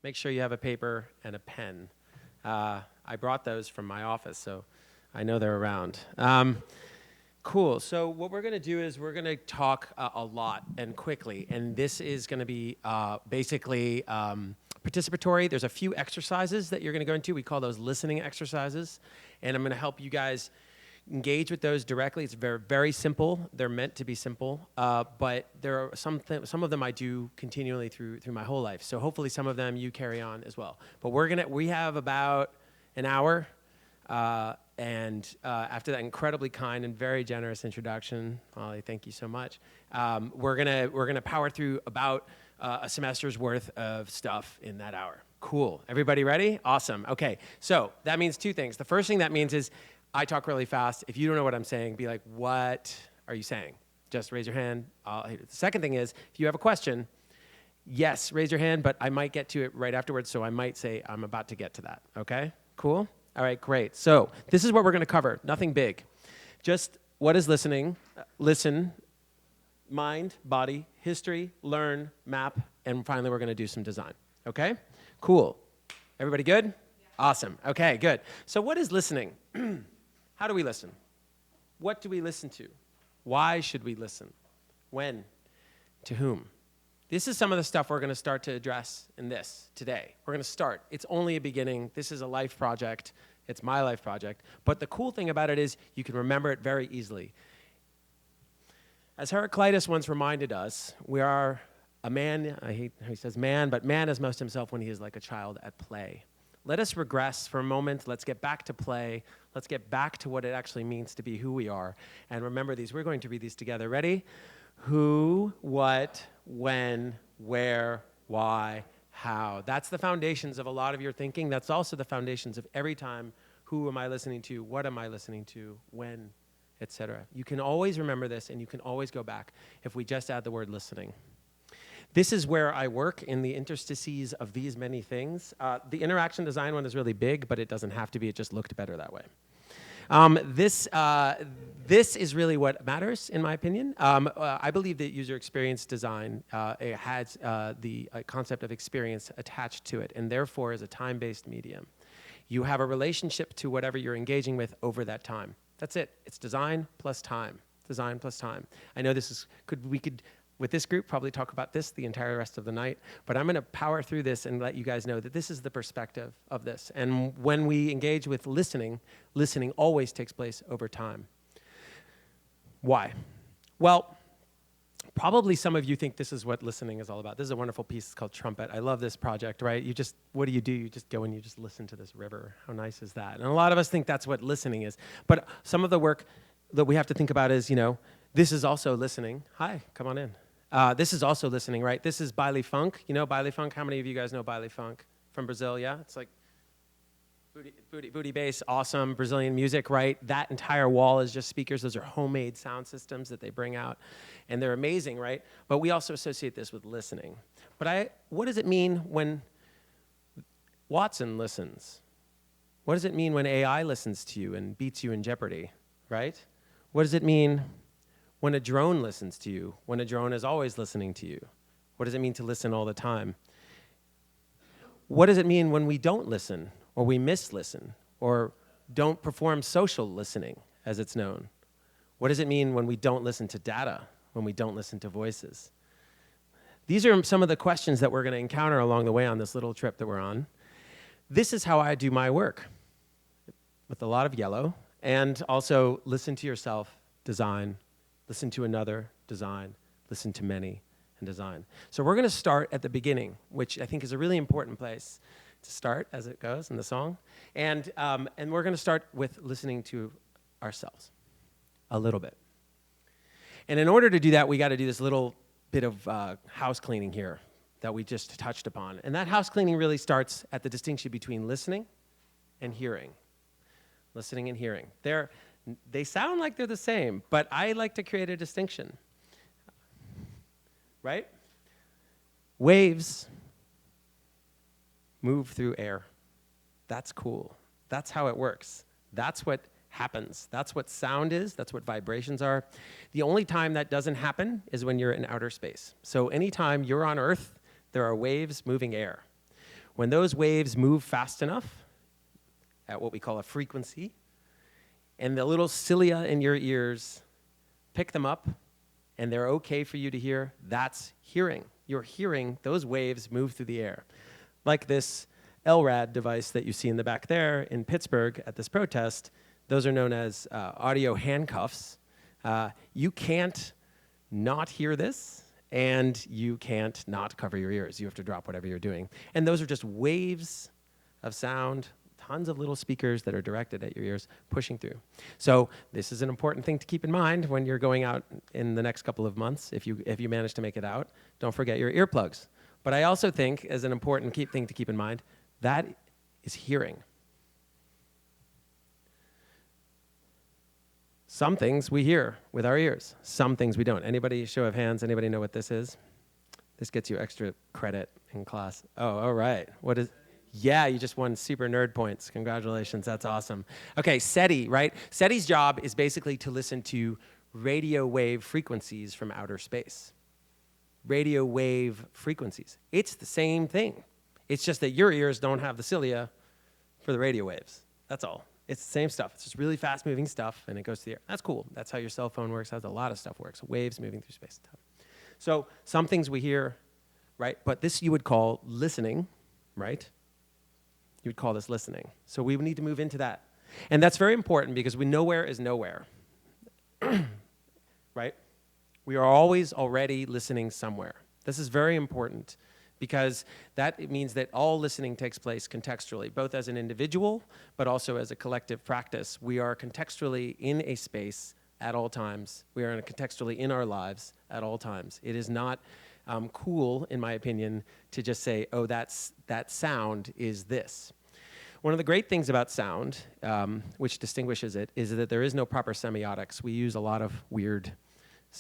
make sure you have a paper and a pen. I brought those from my office, so I know they're around. Cool. So what we're going to do is we're going to talk a lot and quickly, and this is going to be basically participatory. There's a few exercises that you're going to go into. We call those listening exercises, and I'm going to help you guys engage with those directly. It's very, very simple. They're meant to be simple, but there are some of them I do continually through my whole life. So hopefully some of them you carry on as well. But we have about an hour. And after that incredibly kind and very generous introduction, Ollie, thank you so much. We're gonna power through about a semester's worth of stuff in that hour. Cool. Everybody ready? Awesome. Okay. So that means two things. The first thing that means is I talk really fast. If you don't know what I'm saying, be like, "What are you saying?" Just raise your hand. The second thing is, if you have a question, yes, raise your hand. But I might get to it right afterwards, so I might say I'm about to get to that. Okay. Cool. All right, great. So this is what we're going to cover. Nothing big. Just what is listening, listen, mind, body, history, learn, map, and finally we're going to do some design. Okay? Cool. Everybody good? Yeah. Awesome. Okay, good. So what is listening? How do we listen? What do we listen to? Why should we listen? When? To whom? This is some of the stuff we're going to start to address in this today. We're going to start. It's only a beginning. This is a life project. It's my life project. But the cool thing about it is you can remember it very easily. As Heraclitus once reminded us, we are a man, I hate how he says man, but man is most himself when he is like a child at play. Let us regress for a moment. Let's get back to play. Let's get back to what it actually means to be who we are. And remember these. We're going to read these together. Ready? Who, what, when, where, why, how. That's the foundations of a lot of your thinking. That's also the foundations of every time, who am I listening to, what am I listening to, when, etc. You can always remember this, and you can always go back if we just add the word listening. This is where I work in the interstices of these many things. The interaction design one is really big, but it doesn't have to be. It just looked better that way. This is really what matters, in my opinion. I believe that user experience design it has the concept of experience attached to it, and therefore is a time-based medium. You have a relationship to whatever you're engaging with over that time. That's it. It's design plus time. Design plus time. I know this is we could with this group probably talk about this the entire rest of the night, but I'm going to power through this and let you guys know that this is the perspective of this. And when we engage with listening, listening always takes place over time. Why? Well, probably some of you think this is what listening is all about. This is a wonderful piece. It's called Trumpet. I love this project, right? What do? You just go and you just listen to this river. How nice is that? And a lot of us think that's what listening is. But some of the work that we have to think about is, this is also listening. Hi, come on in. This is also listening, right? This is baile funk. You know baile funk? How many of you guys know baile funk from Brazil? Yeah, it's like booty bass, awesome Brazilian music, right? That entire wall is just speakers. Those are homemade sound systems that they bring out, and they're amazing, right? But we also associate this with listening. But what does it mean when Watson listens? What does it mean when AI listens to you and beats you in Jeopardy, right? What does it mean when a drone listens to you, when a drone is always listening to you? What does it mean to listen all the time? What does it mean when we don't listen, or we mislisten, or don't perform social listening, as it's known? What does it mean when we don't listen to data, when we don't listen to voices? These are some of the questions that we're going to encounter along the way on this little trip that we're on. This is how I do my work, with a lot of yellow, and also listen to yourself, design, listen to another, design, listen to many, and design. So we're going to start at the beginning, which I think is a really important place to start as it goes in the song. And we're going to start with listening to ourselves a little bit. And in order to do that, we got to do this little bit of house cleaning here that we just touched upon. And that house cleaning really starts at the distinction between listening and hearing. Listening and hearing. They sound like they're the same, but I like to create a distinction. Right? Waves move through air. That's cool. That's how it works. That's what happens. That's what sound is. That's what vibrations are. The only time that doesn't happen is when you're in outer space. So anytime you're on Earth, there are waves moving air. When those waves move fast enough at what we call a frequency, and the little cilia in your ears pick them up, and they're okay for you to hear, that's hearing. You're hearing those waves move through the air. Like this LRAD device that you see in the back there in Pittsburgh at this protest, those are known as audio handcuffs. You can't not hear this, and you can't not cover your ears. You have to drop whatever you're doing. And those are just waves of sound, tons of little speakers that are directed at your ears, pushing through. So this is an important thing to keep in mind when you're going out in the next couple of months, if you manage to make it out. Don't forget your earplugs. But I also think, as an important thing to keep in mind, that is hearing. Some things we hear with our ears. Some things we don't. Anybody, show of hands, anybody know what this is? This gets you extra credit in class. Oh, all right. What is... Yeah, you just won super nerd points. Congratulations, that's awesome. Okay, SETI, right? SETI's job is basically to listen to radio wave frequencies from outer space. Radio wave frequencies. It's the same thing. It's just that your ears don't have the cilia for the radio waves. That's all. It's the same stuff. It's just really fast-moving stuff, and it goes to the air. That's cool. That's how your cell phone works. That's how a lot of stuff works. Waves moving through space. So some things we hear, right? But this you would call listening, right? You would call this listening. So we need to move into that. And that's very important because nowhere is nowhere, right? We are always already listening somewhere. This is very important because it means that all listening takes place contextually, both as an individual, but also as a collective practice. We are contextually in a space at all times. We are contextually in our lives at all times. It is not cool, in my opinion, to just say, oh, that sound is this. One of the great things about sound, which distinguishes it, is that there is no proper semiotics. We use a lot of weird,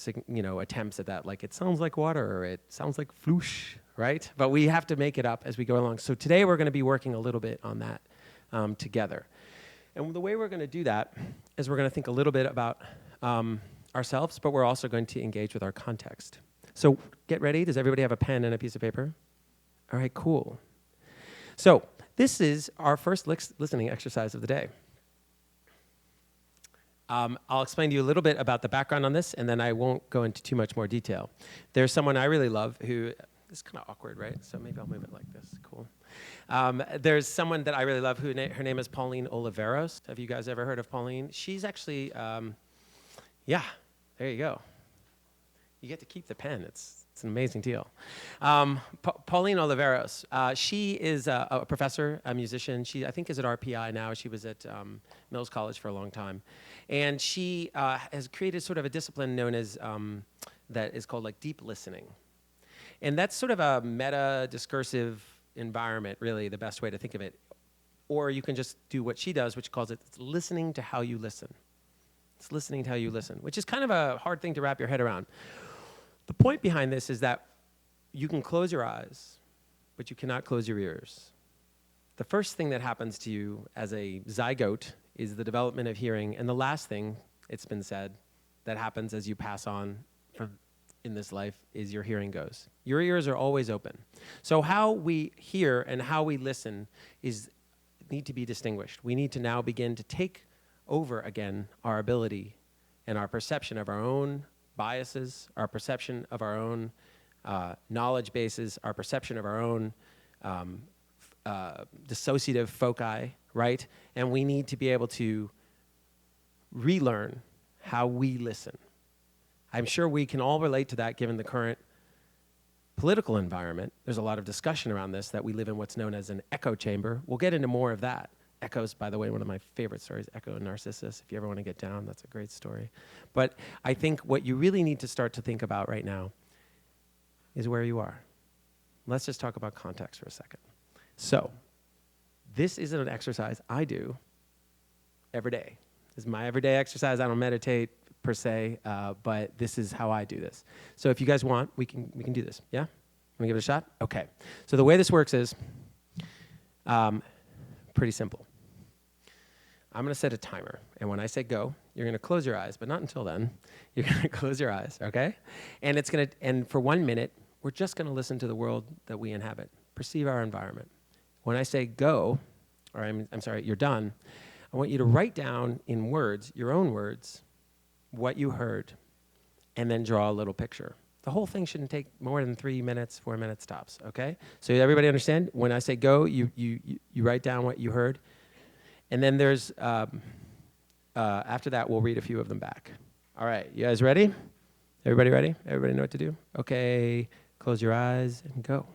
attempts at that, like it sounds like water, or it sounds like floosh, right? But we have to make it up as we go along. So today we're going to be working a little bit on that together. And the way we're going to do that is we're going to think a little bit about ourselves, but we're also going to engage with our context. So get ready. Does everybody have a pen and a piece of paper? All right, cool. So this is our first listening exercise of the day. I'll explain to you a little bit about the background on this, and then I won't go into too much more detail. There's someone I really love who, this is kind of awkward, right? So maybe I'll move it like this. Cool. There's someone that I really love who her name is Pauline Oliveros. Have you guys ever heard of Pauline? She's actually, yeah, there you go. You get to keep the pen. It's an amazing deal. Pauline Oliveros, she is a professor, a musician. She, I think, is at RPI now. She was at Mills College for a long time. And she has created sort of a discipline known as, that is called like deep listening. And that's sort of a meta-discursive environment, really, the best way to think of it. Or you can just do what she does, which calls it listening to how you listen. It's listening to how you listen, which is kind of a hard thing to wrap your head around. The point behind this is that you can close your eyes, but you cannot close your ears. The first thing that happens to you as a zygote is the development of hearing, and the last thing, it's been said, that happens as you pass on in this life is your hearing goes. Your ears are always open. So how we hear and how we listen need to be distinguished. We need to now begin to take over again our ability and our perception of our own biases, our perception of our own knowledge bases, our perception of our own dissociative foci, right? And we need to be able to relearn how we listen. I'm sure we can all relate to that given the current political environment. There's a lot of discussion around this, that we live in what's known as an echo chamber. We'll get into more of that. Echoes, by the way, one of my favorite stories, Echo and Narcissus. If you ever want to get down, that's a great story. But I think what you really need to start to think about right now is where you are. Let's just talk about context for a second. So this is an exercise I do every day. This is my everyday exercise. I don't meditate per se, but this is how I do this. So if you guys want, we can do this. Yeah? Want to give it a shot? Okay. So the way this works is pretty simple. I'm going to set a timer, and when I say go, you're going to close your eyes, but not until then. You're going to close your eyes, okay? And for 1 minute, we're just going to listen to the world that we inhabit, perceive our environment. when I say go, or I'm sorry, you're done, I want you to write down in words, your own words, what you heard, and then draw a little picture. The whole thing shouldn't take more than 3 minutes, 4 minutes tops, okay? So everybody understand? When I say go, you write down what you heard, and then there's, after that, we'll read a few of them back. All right, you guys ready? Everybody ready? Everybody know what to do? Okay, close your eyes and go.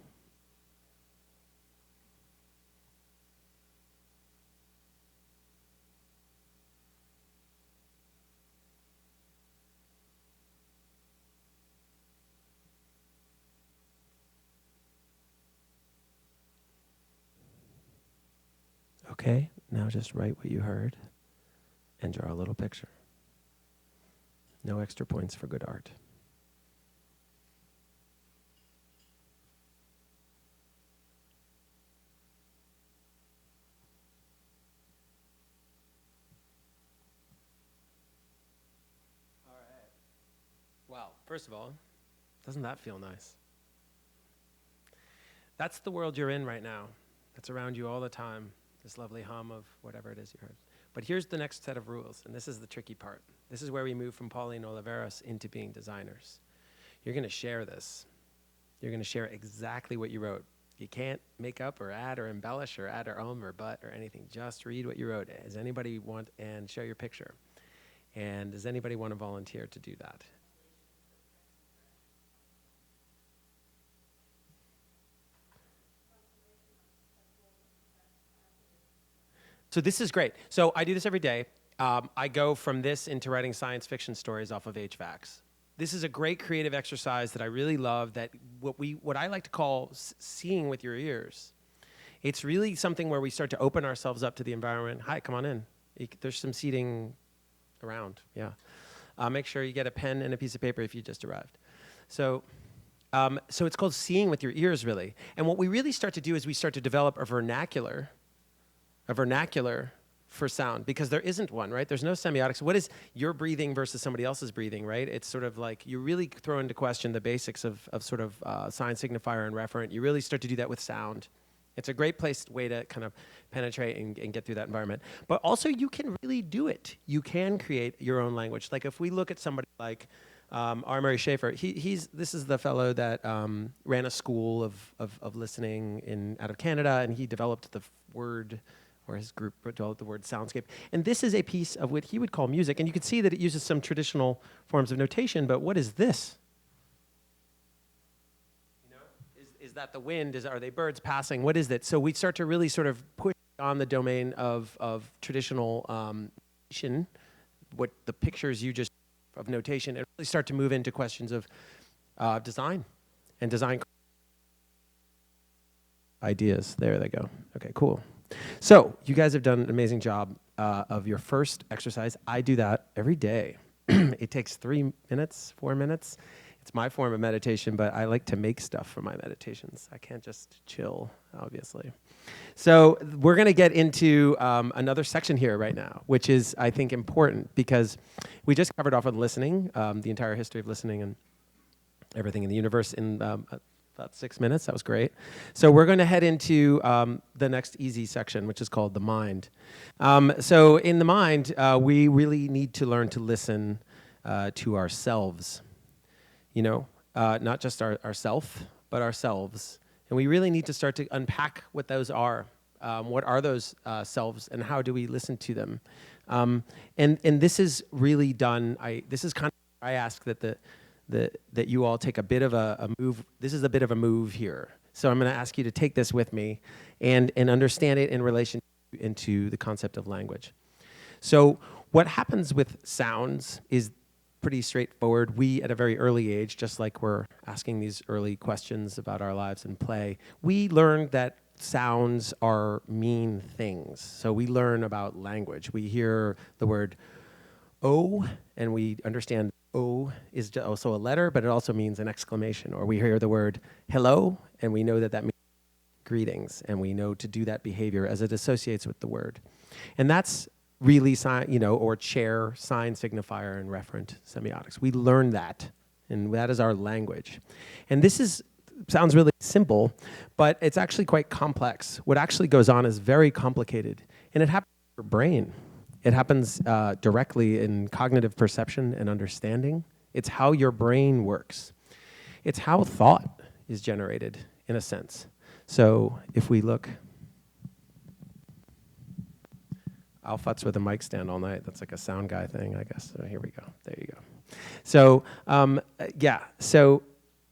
Okay, now just write what you heard and draw a little picture. No extra points for good art. All right. Well, first of all, doesn't that feel nice? That's the world you're in right now. That's around you all the time. This lovely hum of whatever it is you heard. But here's the next set of rules, and this is the tricky part. This is where we move from Pauline Oliveros into being designers. You're going to share this. You're going to share exactly what you wrote. You can't make up or add or embellish or add or or but or anything. Just read what you wrote. Does anybody want, and share your picture? And does anybody want to volunteer to do that? So this is great. So I do this every day. I go from this into writing science fiction stories off of HVACs. This is a great creative exercise that I really love, that what I like to call seeing with your ears. It's really something where we start to open ourselves up to the environment. Hi, come on in. There's some seating around, yeah. Make sure you get a pen and a piece of paper if you just arrived. So it's called seeing with your ears, really. And what we really start to do is we start to develop a vernacular for sound, because there isn't one, right? There's no semiotics. What is your breathing versus somebody else's breathing, right? It's sort of like you really throw into question the basics of sort of sign, signifier, and referent. You really start to do that with sound. It's a great way to kind of penetrate and get through that environment. But also, you can really do it. You can create your own language. Like if we look at somebody like Armour Schaefer, this is the fellow that ran a school of listening out of Canada, and he developed the word, or his group developed the word soundscape. And this is a piece of what he would call music. And you can see that it uses some traditional forms of notation, but what is this? You know, is that the wind? Are they birds passing? What is that? So we start to really sort of push on the domain of traditional notation, what the pictures you just of notation, and really start to move into questions of design and design ideas. There they go. Okay, cool. So you guys have done an amazing job of your first exercise. I do that every day. It takes 3 minutes, 4 minutes. It's my form of meditation, but I like to make stuff for my meditations. I can't just chill, obviously. So we're going to get into another section here right now, which is, I think, important, because we just covered off on listening, the entire history of listening and everything in the universe in about 6 minutes. That was great. So we're going to head into the next easy section, which is called the mind. So in the mind, we really need to learn to listen to ourselves. You know, not just ourself, but ourselves. And we really need to start to unpack what those are. What are those selves, and how do we listen to them? And this is really done. This is kind of, I ask that that you all take a bit of a move. This is a bit of a move here. So I'm going to ask you to take this with me and understand it in relation into the concept of language. So what happens with sounds is pretty straightforward. We, at a very early age, just like we're asking these early questions about our lives in play, we learned that sounds mean things. So we learn about language. We hear the word "oh," and we understand "oh" is also a letter, but it also means an exclamation. Or we hear the word "hello," and we know that means greetings, and we know to do that behavior as it associates with the word. And that's really, or chair, sign, signifier, and referent semiotics. We learn that, and that is our language. And this is sounds really simple, but it's actually quite complex. What actually goes on is very complicated, and it happens in your brain. It happens directly in cognitive perception and understanding. It's how your brain works. It's how thought is generated, in a sense. So if we look, I'll futz with a mic stand all night. That's like a sound guy thing, I guess. So here we go. There you go. So yeah, so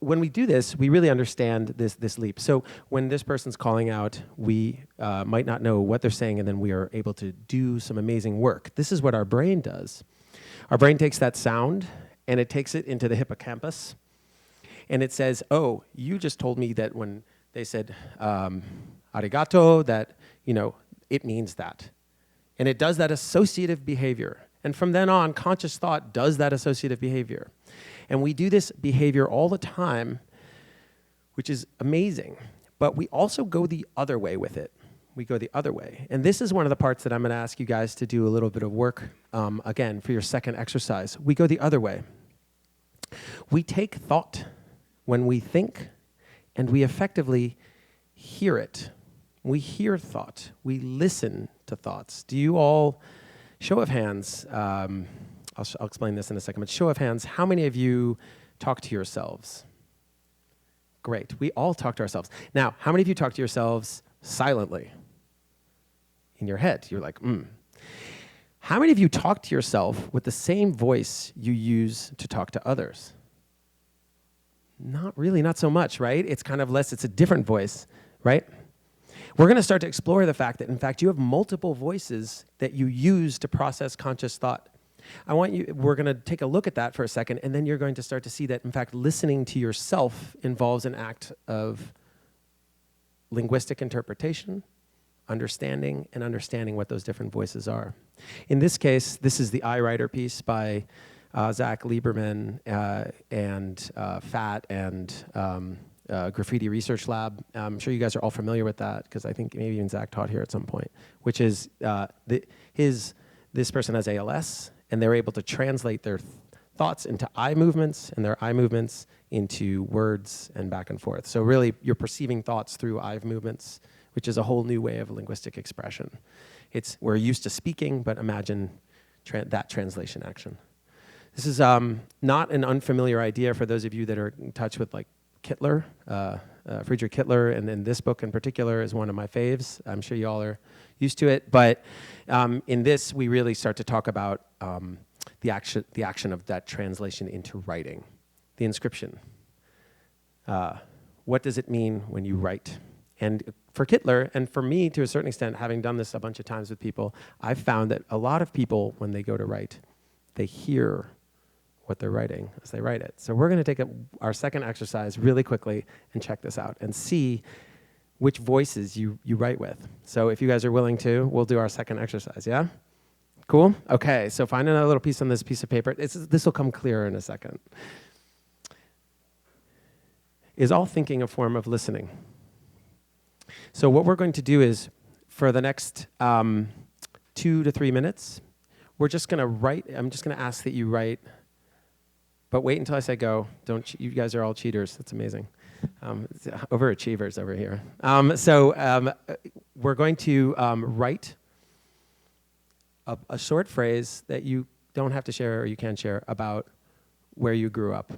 when we do this, we really understand this leap. So when this person's calling out, we might not know what they're saying, and then we are able to do some amazing work. This is what our brain does. Our brain takes that sound, and it takes it into the hippocampus, and it says, oh, you just told me that when they said arigato, that, you know, it means that. And it does that associative behavior. And from then on, conscious thought does that associative behavior. And we do this behavior all the time, which is amazing. But we also go the other way with it. We go the other way. And this is one of the parts that I'm going to ask you guys to do a little bit of work, again, for your second exercise. We go the other way. We take thought when we think, and we effectively hear it. We hear thought. We listen to thoughts. Do you all, show of hands, I'll explain this in a second, but show of hands, how many of you talk to yourselves? Great. We all talk to ourselves. Now, how many of you talk to yourselves silently? In your head. You're like, How many of you talk to yourself with the same voice you use to talk to others? Not really, not so much, right? It's kind of less, it's a different voice, right? We're going to start to explore the fact that, in fact, you have multiple voices that you use to process conscious thought. We're going to take a look at that for a second, and then you're going to start to see that, in fact, listening to yourself involves an act of linguistic interpretation, understanding, and understanding what those different voices are. In this case, this is the I Writer piece by Zach Lieberman and FAT and Graffiti Research Lab. I'm sure you guys are all familiar with that, because I think maybe even Zach taught here at some point, which is this person has ALS, and they're able to translate their thoughts into eye movements, and their eye movements into words and back and forth. So really, you're perceiving thoughts through eye movements, which is a whole new way of linguistic expression. We're used to speaking, but imagine that translation action. This is not an unfamiliar idea for those of you that are in touch with like Kittler, Friedrich Kittler, and then this book in particular is one of my faves. I'm sure you all are used to it, but in this we really start to talk about the action of that translation into writing, the inscription. What does it mean when you write? And for Kittler, and for me to a certain extent, having done this a bunch of times with people, I've found that a lot of people, when they go to write, they hear what they're writing as they write it. So we're going to take our second exercise really quickly and check this out and see which voices you write with. So if you guys are willing to, we'll do our second exercise, yeah? Cool? Okay, so find another little piece on this piece of paper. This will come clearer in a second. Is all thinking a form of listening? So what we're going to do is, for the next 2 to 3 minutes, we're just going to write. I'm just going to ask that you write. But wait until I say go. You guys are all cheaters. That's amazing. Overachievers over here. We're going to write a short phrase that you don't have to share or you can share about where you grew up.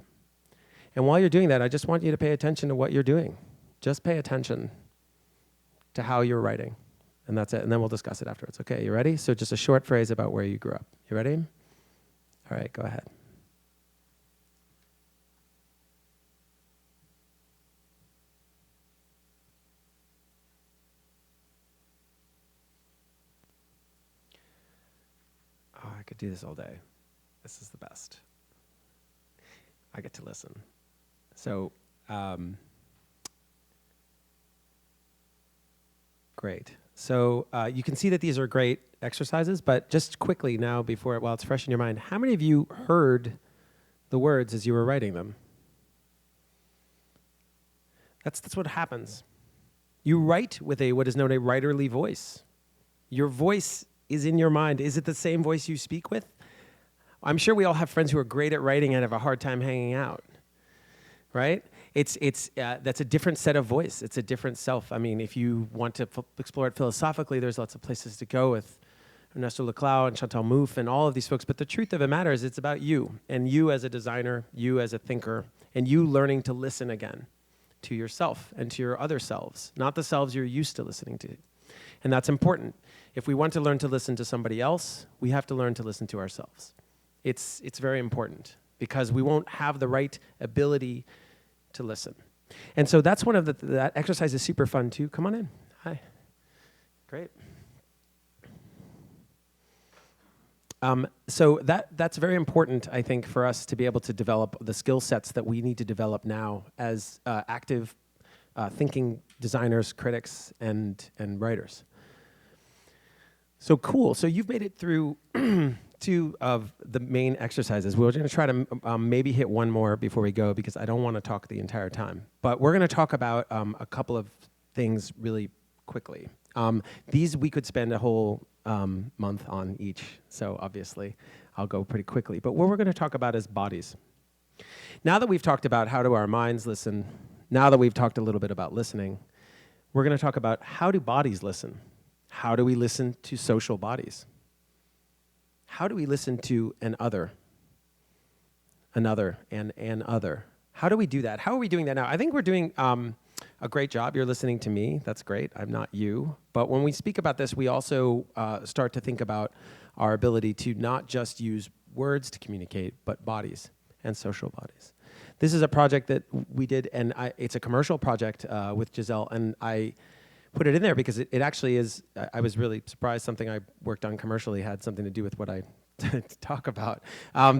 And while you're doing that, I just want you to pay attention to what you're doing. Just pay attention to how you're writing. And that's it. And then we'll discuss it afterwards. Okay, you ready? So just a short phrase about where you grew up. You ready? All right, go ahead. Oh, I could do this all day. This is the best. I get to listen. So, great. So you can see that these are great exercises, but just quickly now, while it's fresh in your mind, how many of you heard the words as you were writing them? That's what happens. You write with what is known a writerly voice. Your voice is in your mind. Is it the same voice you speak with? I'm sure we all have friends who are great at writing and have a hard time hanging out, right? That's a different set of voice. It's a different self. I mean, if you want to explore it philosophically, there's lots of places to go with Ernesto Laclau and Chantal Mouffe and all of these folks. But the truth of the matter is it's about you, and you as a designer, you as a thinker, and you learning to listen again to yourself and to your other selves, not the selves you're used to listening to. And that's important. If we want to learn to listen to somebody else, we have to learn to listen to ourselves. It's very important, because we won't have the right ability to listen. And so that's one of that exercise is super fun too. Come on in. Hi. Great. So that's very important, I think, for us to be able to develop the skill sets that we need to develop now as active thinking designers, critics, and writers. So cool. So you've made it through 2 of the main exercises. We're going to try to maybe hit one more before we go, because I don't want to talk the entire time. But we're going to talk about a couple of things really quickly. These we could spend a whole month on each, so obviously I'll go pretty quickly. But what we're going to talk about is bodies. Now that we've talked about how do our minds listen, now that we've talked a little bit about listening, we're going to talk about how do bodies listen? How do we listen to social bodies? How do we listen to another, and an other? How do we do that? How are we doing that now? I think we're doing a great job. You're listening to me. That's great. I'm not you. But when we speak about this, we also start to think about our ability to not just use words to communicate, but bodies and social bodies. This is a project that we did, and it's a commercial project with Giselle, and I put it in there because it actually is, I was really surprised something I worked on commercially had something to do with what I talk about.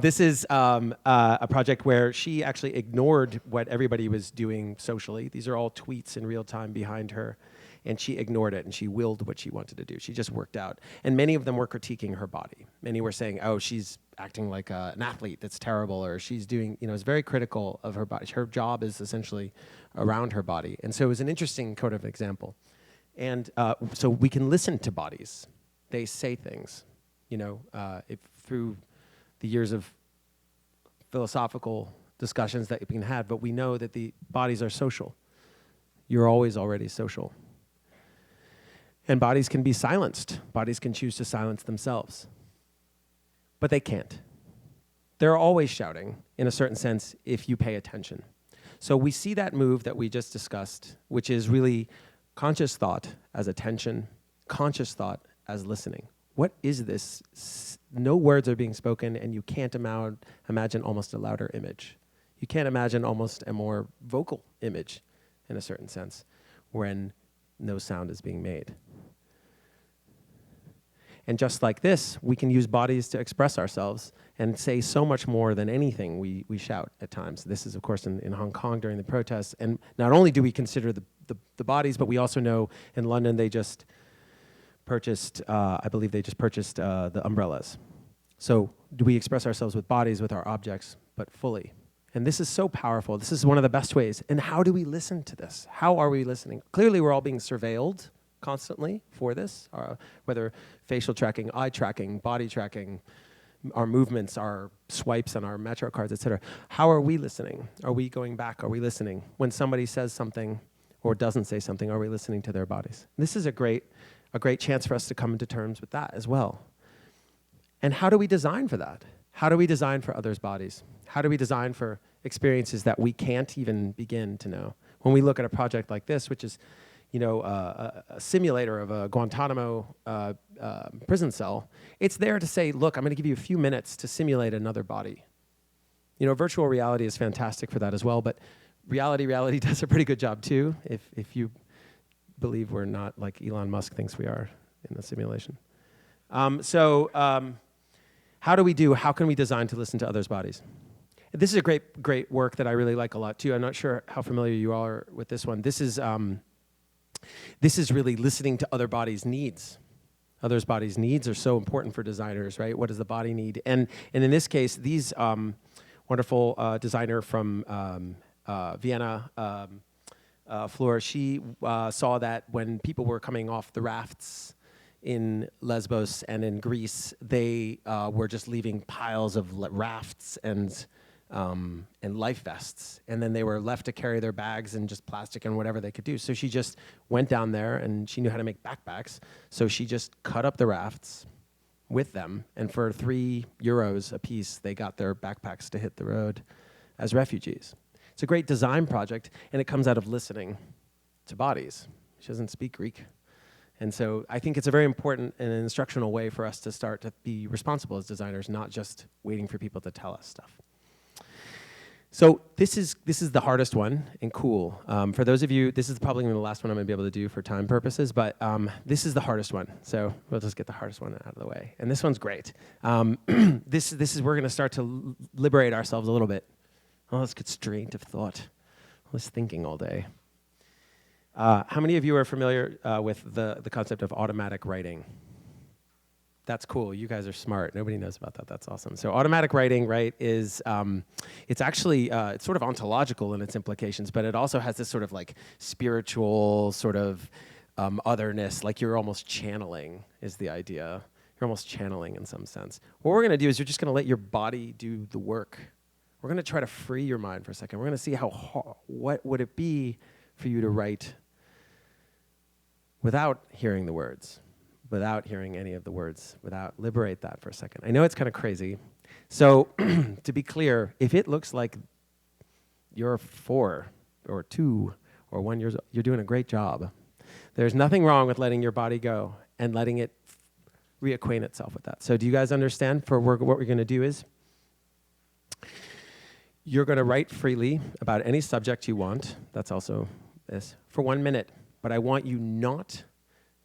This is a project where she actually ignored what everybody was doing socially. These are all tweets in real time behind her, and she ignored it, and she willed what she wanted to do. She just worked out. And many of them were critiquing her body. Many were saying, oh, she's acting like an athlete, that's terrible, or she's doing, it's very critical of her body. Her job is essentially around her body. And so it was an interesting kind of example. And so we can listen to bodies. They say things. If through the years of philosophical discussions that we can have, but we know that the bodies are social. You're always already social. And bodies can be silenced. Bodies can choose to silence themselves. But they can't. They're always shouting, in a certain sense, if you pay attention. So we see that move that we just discussed, which is really conscious thought as attention, conscious thought as listening. What is this? No words are being spoken, and you can't imagine almost a louder image. You can't imagine almost a more vocal image, in a certain sense, when no sound is being made. And just like this, we can use bodies to express ourselves and say so much more than anything we shout at times. This is, of course, in Hong Kong during the protests. And not only do we consider the bodies, but we also know in London they just purchased, I believe they just purchased the umbrellas. So do we express ourselves with bodies, with our objects, but fully? And this is so powerful. This is one of the best ways. And how do we listen to this? How are we listening? Clearly, we're all being surveilled constantly for this, whether facial tracking, eye tracking, body tracking, our movements, our swipes on our Metro cards, et cetera. How are we listening? Are we going back? Are we listening? When somebody says something or doesn't say something, are we listening to their bodies? This is a great chance for us to come into terms with that as well. And how do we design for that? How do we design for others' bodies? How do we design for experiences that we can't even begin to know? When we look at a project like this, which is a simulator of a Guantanamo prison cell, it's there to say, look, I'm going to give you a few minutes to simulate another body. Virtual reality is fantastic for that as well, but reality does a pretty good job too, if you believe we're not like Elon Musk thinks we are in the simulation. How can we design to listen to others' bodies? This is a great work that I really like a lot too. I'm not sure how familiar you are with this one. This is really listening to other bodies' needs. Others' bodies' needs are so important for designers, right? What does the body need? And in this case, these wonderful designer from Vienna, Flora, she saw that when people were coming off the rafts in Lesbos and in Greece, they were just leaving piles of rafts and and life vests. And then they were left to carry their bags and just plastic and whatever they could do. So she just went down there, and she knew how to make backpacks. So she just cut up the rafts with them. And for €3 a piece, they got their backpacks to hit the road as refugees. It's a great design project, and it comes out of listening to bodies. She doesn't speak Greek. And so I think it's a very important and instructional way for us to start to be responsible as designers, not just waiting for people to tell us stuff. So this is the hardest one, and cool. For those of you, this is probably the last one I'm going to be able to do for time purposes, but this is the hardest one. So we'll just get the hardest one out of the way. And this one's great. This is we're going to start to liberate ourselves a little bit. All this constraint of thought, all this thinking all day. How many of you are familiar with the concept of automatic writing? That's cool. You guys are smart. Nobody knows about that. That's awesome. So automatic writing, right, is it's actually it's sort of ontological in its implications, but it also has this sort of like spiritual sort of otherness, like you're almost channeling is the idea. You're almost channeling in some sense. What we're going to do is you're just going to let your body do the work. We're going to try to free your mind for a second. We're going to see what would it be for you to write without hearing the words. Without hearing any of the words, liberate that for a second. I know it's kind of crazy. So to be clear, if it looks like you're 4 or 2 or 1 year old, you're doing a great job. There's nothing wrong with letting your body go and letting it reacquaint itself with that. So do you guys understand? What we're going to do is you're going to write freely about any subject you want. That's also this for 1 minute. But I want you not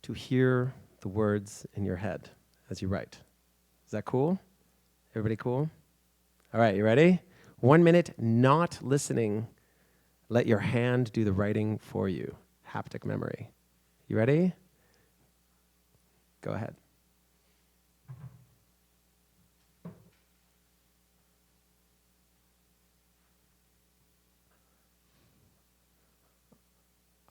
to hear the words in your head as you write. Is that cool? Everybody cool? All right, you ready? 1 minute, not listening. Let your hand do the writing for you. Haptic memory. You ready? Go ahead.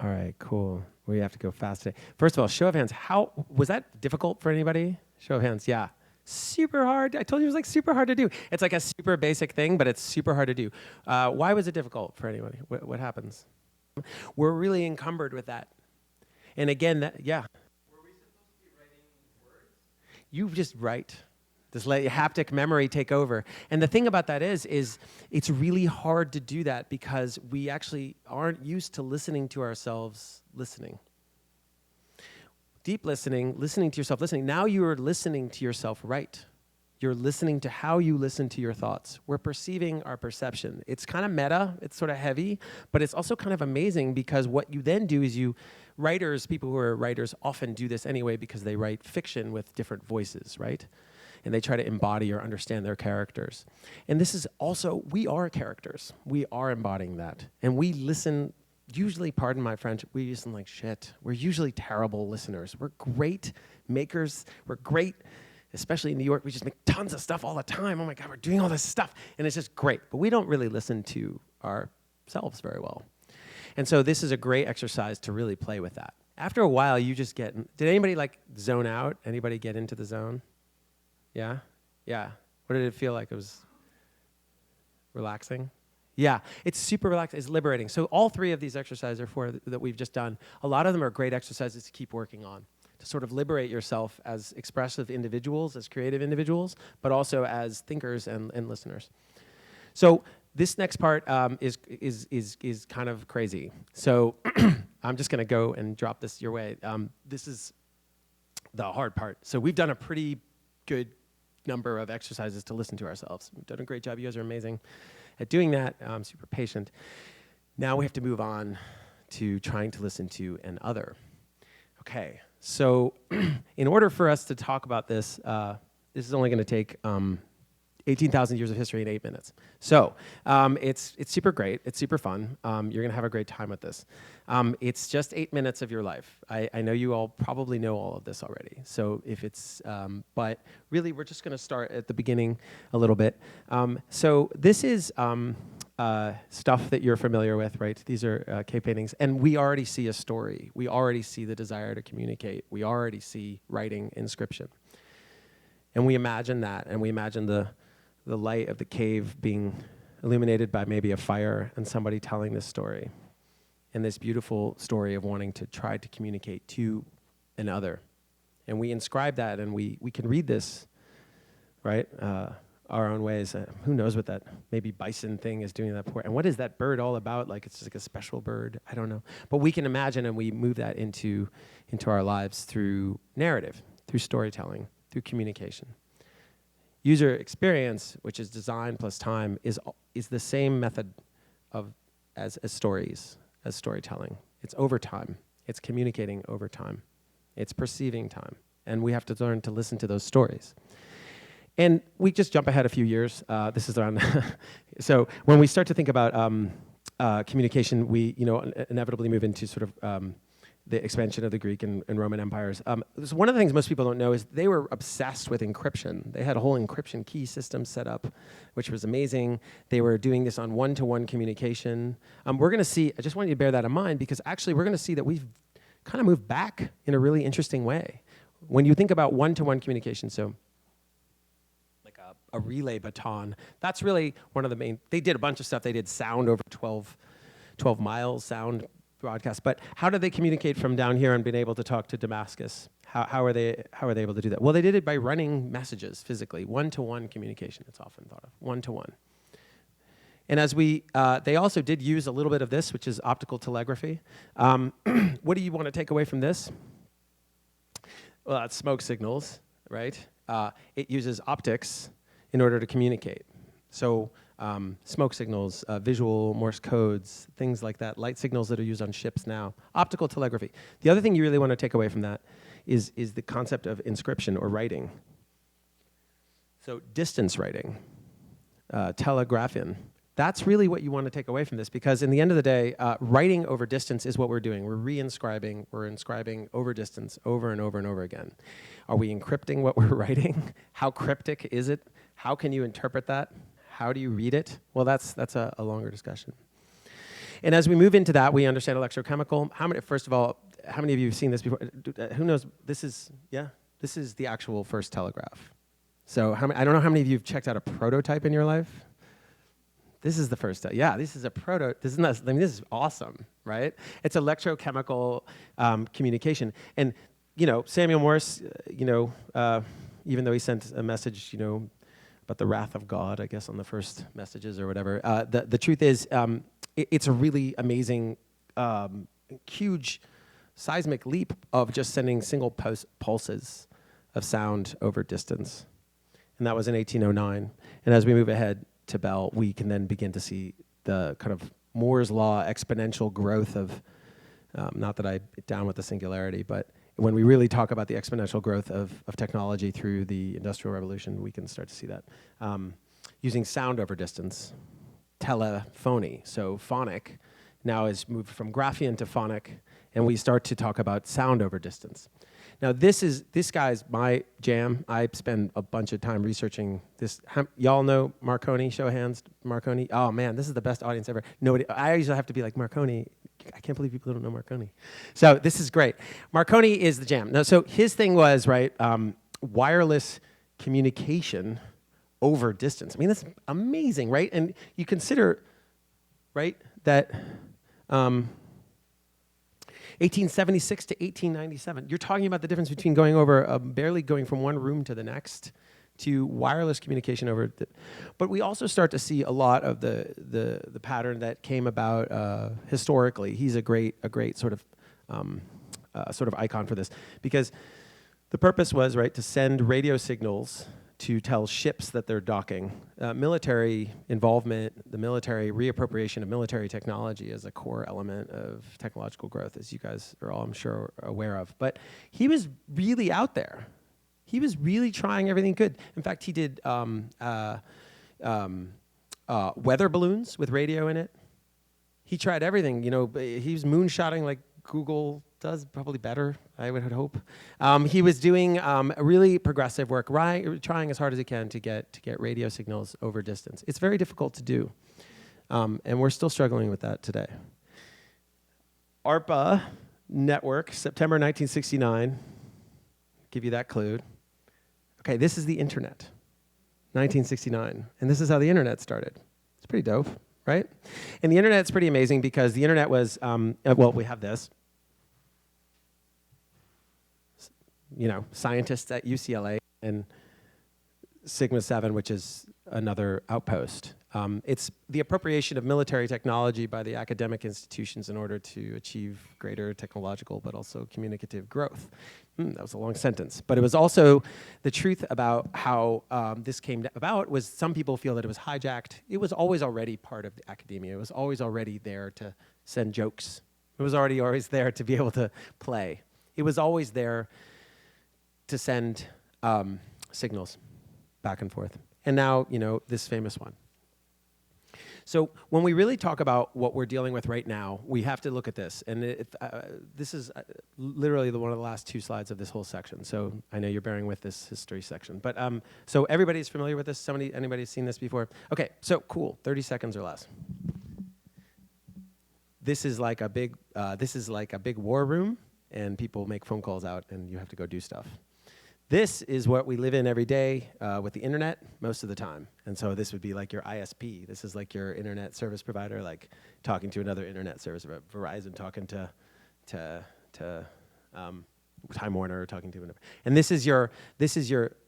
All right, cool. We have to go fast today. First of all, show of hands. How was that difficult for anybody? Show of hands. Yeah, super hard. I told you it was like super hard to do. It's like a super basic thing, but it's super hard to do. Why was it difficult for anybody? What happens? We're really encumbered with that. And again, yeah. Were we supposed to be writing words? You just write. Just let your haptic memory take over. And the thing about that is it's really hard to do that because we actually aren't used to listening to ourselves listening. Deep listening to yourself listening. Now you are listening to yourself write. You're listening to how you listen to your thoughts. We're perceiving our perception. It's kind of meta, it's sort of heavy, but it's also kind of amazing because what you then do is people who are writers often do this anyway because they write fiction with different voices, right? And they try to embody or understand their characters. And this is also, we are characters. We are embodying that. And we listen, usually, pardon my French, we listen like shit. We're usually terrible listeners. We're great makers. We're great, especially in New York, we just make tons of stuff all the time. Oh my God, we're doing all this stuff. And it's just great. But we don't really listen to ourselves very well. And so this is a great exercise to really play with that. After a while, you just get, did anybody like zone out? Anybody get into the zone? Yeah? Yeah. What did it feel like? It was relaxing? Yeah. It's super relaxing. It's liberating. So all 3 of these exercises that we've just done, a lot of them are great exercises to keep working on, to sort of liberate yourself as expressive individuals, as creative individuals, but also as thinkers and listeners. So this next part is kind of crazy. So I'm just going to go and drop this your way. This is the hard part. So we've done a pretty good number of exercises to listen to ourselves. We've done a great job. You guys are amazing at doing that. I'm super patient. Now we have to move on to trying to listen to an other. Okay, so in order for us to talk about this, this is only going to take 18,000 years of history in 8 minutes. So it's super great. It's super fun. You're going to have a great time with this. It's just 8 minutes of your life. I know you all probably know all of this already. So if it's, but really we're just going to start at the beginning a little bit. So this is stuff that you're familiar with, right? These are cave paintings. And we already see a story. We already see the desire to communicate. We already see writing, inscription. And we imagine that, and we imagine the light of the cave being illuminated by maybe a fire and somebody telling this story, and this beautiful story of wanting to try to communicate to another. And we inscribe that, and we can read this, right, our own ways. Who knows what that maybe bison thing is doing that for? And what is that bird all about? Like, it's just like a special bird? I don't know. But we can imagine, and we move that into our lives through narrative, through storytelling, through communication. User experience, which is design plus time, is the same method as storytelling. It's over time. It's communicating over time. It's perceiving time. And we have to learn to listen to those stories. And we just jump ahead a few years. This is around. So when we start to think about communication, we inevitably move into sort of the expansion of the Greek and Roman empires. So one of the things most people don't know is they were obsessed with encryption. They had a whole encryption key system set up, which was amazing. They were doing this on one-to-one communication. We're going to see, I just want you to bear that in mind, because actually we're going to see that we've kind of moved back in a really interesting way. When you think about one-to-one communication, so like a relay baton, that's really one of the main, they did a bunch of stuff. They did sound over 12 miles, sound broadcast. But how did they communicate from down here and been able to talk to Damascus? How are they able to do that? Well, they did it by running messages physically, one-to-one communication. It's often thought of one-to-one. And as they also did use a little bit of this, which is optical telegraphy. What do you want to take away from this? Well, it's smoke signals, right? It uses optics in order to communicate. So smoke signals, visual Morse codes, things like that, light signals that are used on ships now, optical telegraphy. The other thing you really want to take away from that is the concept of inscription or writing. So distance writing, telegraphin. That's really what you want to take away from this, because in the end of the day, writing over distance is what we're doing. We're re-inscribing, we're inscribing over distance over and over and over again. Are we encrypting what we're writing? How cryptic is it? How can you interpret that? How do you read it? Well, that's a longer discussion. And as we move into that, we understand electrochemical. First of all, how many of you have seen this before? Who knows? This is the actual first telegraph. So I don't know how many of you have checked out a prototype in your life. This is the first. This is a this is awesome, right? It's electrochemical communication. And Samuel Morse, even though he sent a message, about the wrath of God, I guess, on the first messages or whatever. The truth is, it's a really amazing, huge seismic leap of just sending single pulses of sound over distance. And that was in 1809. And as we move ahead to Bell, we can then begin to see the kind of Moore's law exponential growth of, not that I'm down with the singularity, but when we really talk about the exponential growth of technology through the Industrial Revolution, we can start to see that. Using sound over distance, telephony, so phonic now is moved from graphean to phonic, and we start to talk about sound over distance. Now this guy's my jam. I spend a bunch of time researching this. Y'all know Marconi, show of hands, Marconi. Oh man, this is the best audience ever. Nobody, I usually have to be like, Marconi, I can't believe people don't know Marconi. So this is great. Marconi is the jam. Now, so his thing was, right, wireless communication over distance. I mean, that's amazing, right? And you consider, right, that 1876 to 1897, you're talking about the difference between going over, barely going from one room to the next, to wireless communication over. But we also start to see a lot of the pattern that came about historically. He's a great sort of icon for this, because the purpose was, right, to send radio signals to tell ships that they're docking. Military involvement, the military reappropriation of military technology is a core element of technological growth, as you guys are all, I'm sure, aware of. But he was really out there. He was really trying everything good. In fact, he did weather balloons with radio in it. He tried everything. He was moonshotting like Google does, probably better, I would hope. He was doing really progressive work, trying as hard as he can to get radio signals over distance. It's very difficult to do, and we're still struggling with that today. ARPA network, September 1969. Give you that clue. Okay, this is the internet, 1969, and this is how the internet started. It's pretty dope, right? And the internet's pretty amazing because the internet was, well, we have this. Scientists at UCLA and Sigma 7, which is another outpost. It's the appropriation of military technology by the academic institutions in order to achieve greater technological but also communicative growth. That was a long sentence. But it was also the truth about how this came about was some people feel that it was hijacked. It was always already part of the academia. It was always already there to send jokes. It was always there to be able to play. It was always there to send signals back and forth. And now, this famous one. So when we really talk about what we're dealing with right now, we have to look at this. And this is literally one of the last 2 slides of this whole section. So I know you're bearing with this history section. But so everybody's familiar with this? Anybody's seen this before? Okay, so cool, 30 seconds or less. This is like a big war room, and people make phone calls out, and you have to go do stuff. This is what we live in every day with the internet most of the time. And so this would be like your ISP. This is like your internet service provider, like talking to another internet service, Verizon talking to Time Warner, talking to another. And this is your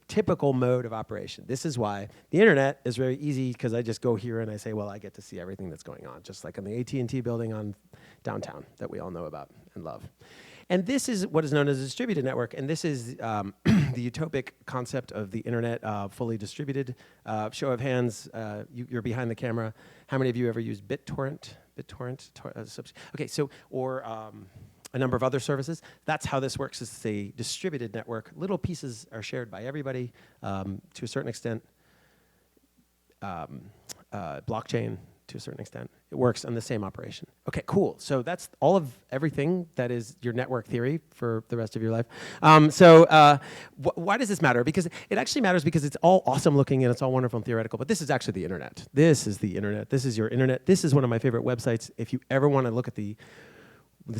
typical mode of operation. This is why the internet is very easy, because I just go here and I say, well, I get to see everything that's going on, just like in the AT&T building on downtown that we all know about and love. And this is what is known as a distributed network, and this is the utopic concept of the internet, fully distributed. Show of hands, you're behind the camera. How many of you ever used BitTorrent? Okay, so, or a number of other services. That's how this works. It's a distributed network. Little pieces are shared by everybody to a certain extent. Blockchain, to a certain extent. It works on the same operation. Okay, cool. So that's all of everything that is your network theory for the rest of your life. Why does this matter? Because it actually matters because it's all awesome looking and it's all wonderful and theoretical, but this is actually the internet. This is the internet. This is your internet. This is one of my favorite websites. If you ever want to look at this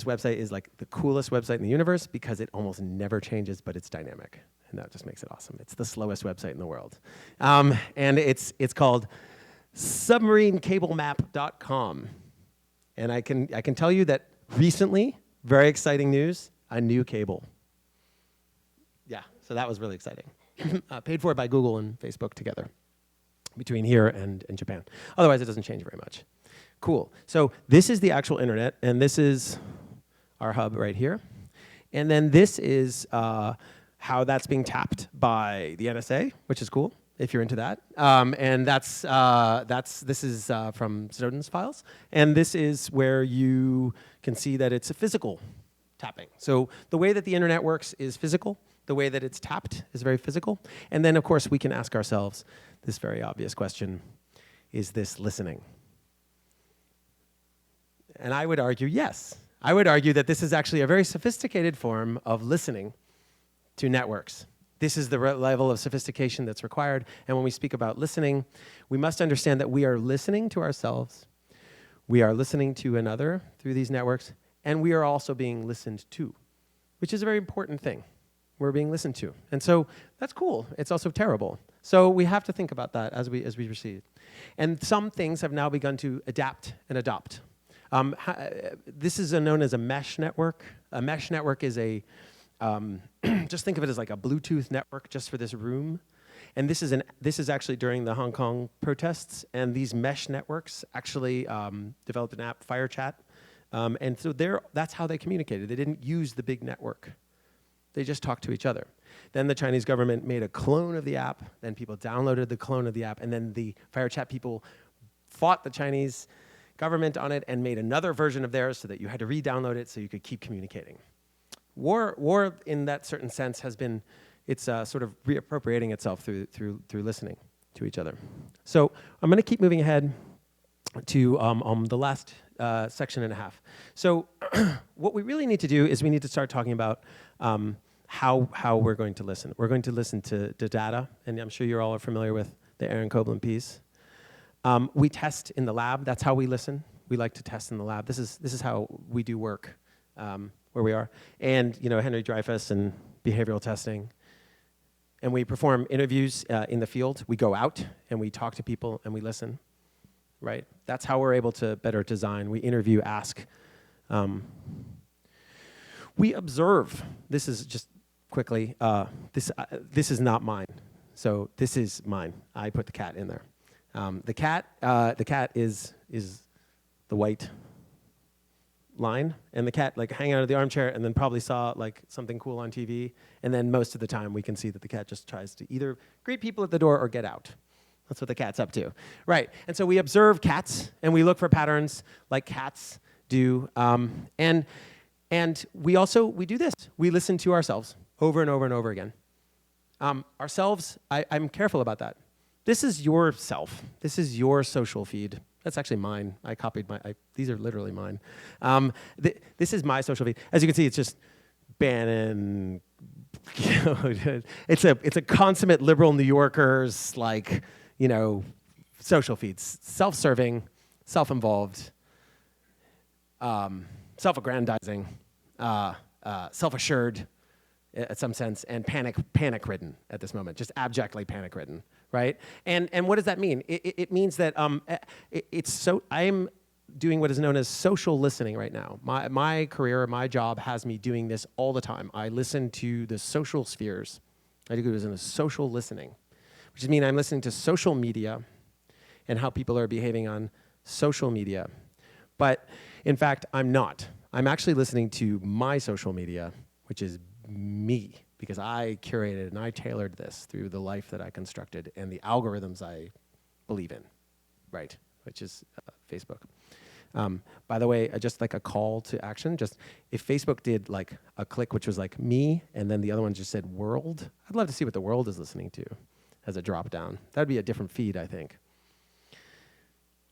website is like the coolest website in the universe because it almost never changes, but it's dynamic. And that just makes it awesome. It's the slowest website in the world. And it's called submarinecablemap.com. And I can tell you that recently, very exciting news, a new cable. Yeah, so that was really exciting. Paid for by Google and Facebook together between here and Japan. Otherwise, it doesn't change very much. Cool. So this is the actual internet, and this is our hub right here. And then this is how that's being tapped by the NSA, which is cool, if you're into that. And this is from Snowden's files. And this is where you can see that it's a physical tapping. So the way that the internet works is physical. The way that it's tapped is very physical. And then, of course, we can ask ourselves this very obvious question: is this listening? And I would argue yes. I would argue that this is actually a very sophisticated form of listening to networks. This is the level of sophistication that's required. And when we speak about listening, we must understand that we are listening to ourselves, we are listening to another through these networks, and we are also being listened to, which is a very important thing. We're being listened to. And so that's cool. It's also terrible. So we have to think about that as we proceed. And some things have now begun to adapt and adopt. This is known as a mesh network. A mesh network is just think of it as like a Bluetooth network just for this room. And this is actually during the Hong Kong protests. And these mesh networks actually developed an app, FireChat. And so that's how they communicated. They didn't use the big network. They just talked to each other. Then the Chinese government made a clone of the app. Then people downloaded the clone of the app. And then the FireChat people fought the Chinese government on it and made another version of theirs so that you had to re-download it so you could keep communicating. War in that certain sense has been, it's sort of reappropriating itself through listening to each other. So I'm going to keep moving ahead to the last section and a half. So what we really need to do is we need to start talking about how we're going to listen. We're going to listen to data, and I'm sure you all are familiar with the Aaron Koblin piece. We test in the lab. That's how we listen. We like to test in the lab. This is how we do work where we are. And Henry Dreyfuss and behavioral testing. And we perform interviews in the field. We go out and we talk to people and we listen. right? That's how we're able to better design. We interview, ask. We observe. This is just quickly, this is not mine. So this is mine. I put the cat in there. The cat is the white line, and the cat like hang out of the armchair and then probably saw like something cool on TV, and then most of the time we can see that the cat just tries to either greet people at the door or get out. That's what the cat's up to, right? And so we observe cats and we look for patterns like cats do, and we do this. We listen to ourselves over and over and over again. Ourselves, I'm careful about that. This is your self. This is your social feed. That's actually mine. I copied these are literally mine. This is my social feed. As you can see, it's just Bannon. It's a consummate liberal New Yorkers, like, social feeds. Self-serving, self-involved, self-aggrandizing, self-assured, in some sense, and panic-ridden at this moment, just abjectly panic-ridden, right? And what does that mean? It means that I'm doing what is known as social listening right now. My career, my job has me doing this all the time. I listen to the social spheres. I do it in a social listening, which means I'm listening to social media and how people are behaving on social media. But in fact, I'm not. I'm actually listening to my social media, which is me, because I curated and I tailored this through the life that I constructed and the algorithms I believe in, right, which is Facebook. By the way, just like a call to action, just if Facebook did like a click which was like me and then the other one just said world, I'd love to see what the world is listening to as a drop down. That'd be a different feed, I think.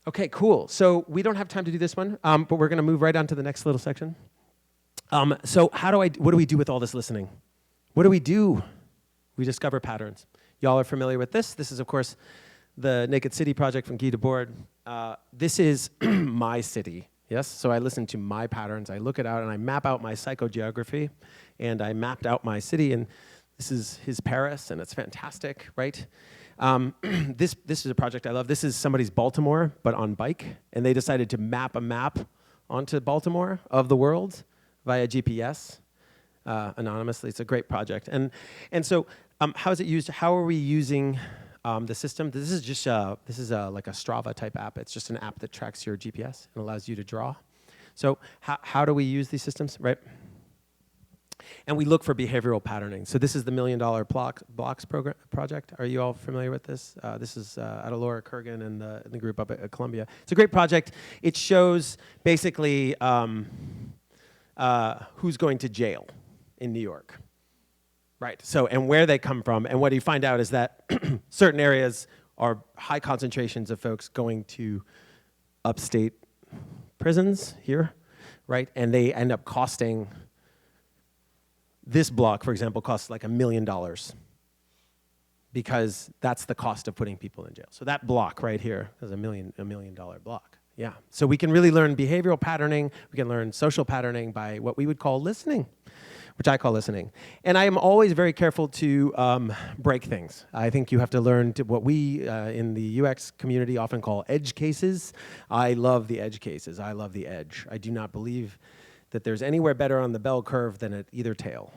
Okay, cool. So we don't have time to do this one, but we're gonna move right on to the next little section. So what do we do with all this listening? What do? We discover patterns. Y'all are familiar with this. This is, of course, the Naked City project from Guy Debord. This is my city, yes? So I listen to my patterns. I look it out, and I map out my psychogeography, and I mapped out my city, and this is his Paris, and it's fantastic, right? This is a project I love. This is somebody's Baltimore, but on bike, and they decided to map a map onto Baltimore of the world via GPS, anonymously. It's a great project. And so how is it used? How are we using the system? This is just like a Strava type app. It's just an app that tracks your GPS and allows you to draw. So how do we use these systems, right? And we look for behavioral patterning. So this is the $1 Million Blocks project. Are you all familiar with this? This is out of Laura Kurgan and the group up at Columbia. It's a great project. It shows basically who's going to jail in New York, right? So, and where they come from, and what you find out is that certain areas are high concentrations of folks going to upstate prisons here, right? And they end up costing, this block, for example, costs like $1 million because that's the cost of putting people in jail. So that block right here is $1 million block. Yeah, so we can really learn behavioral patterning. We can learn social patterning by what we would call listening, which I call listening. And I am always very careful to break things. I think you have to learn what we in the UX community often call edge cases. I love the edge cases. I love the edge. I do not believe that there's anywhere better on the bell curve than at either tail.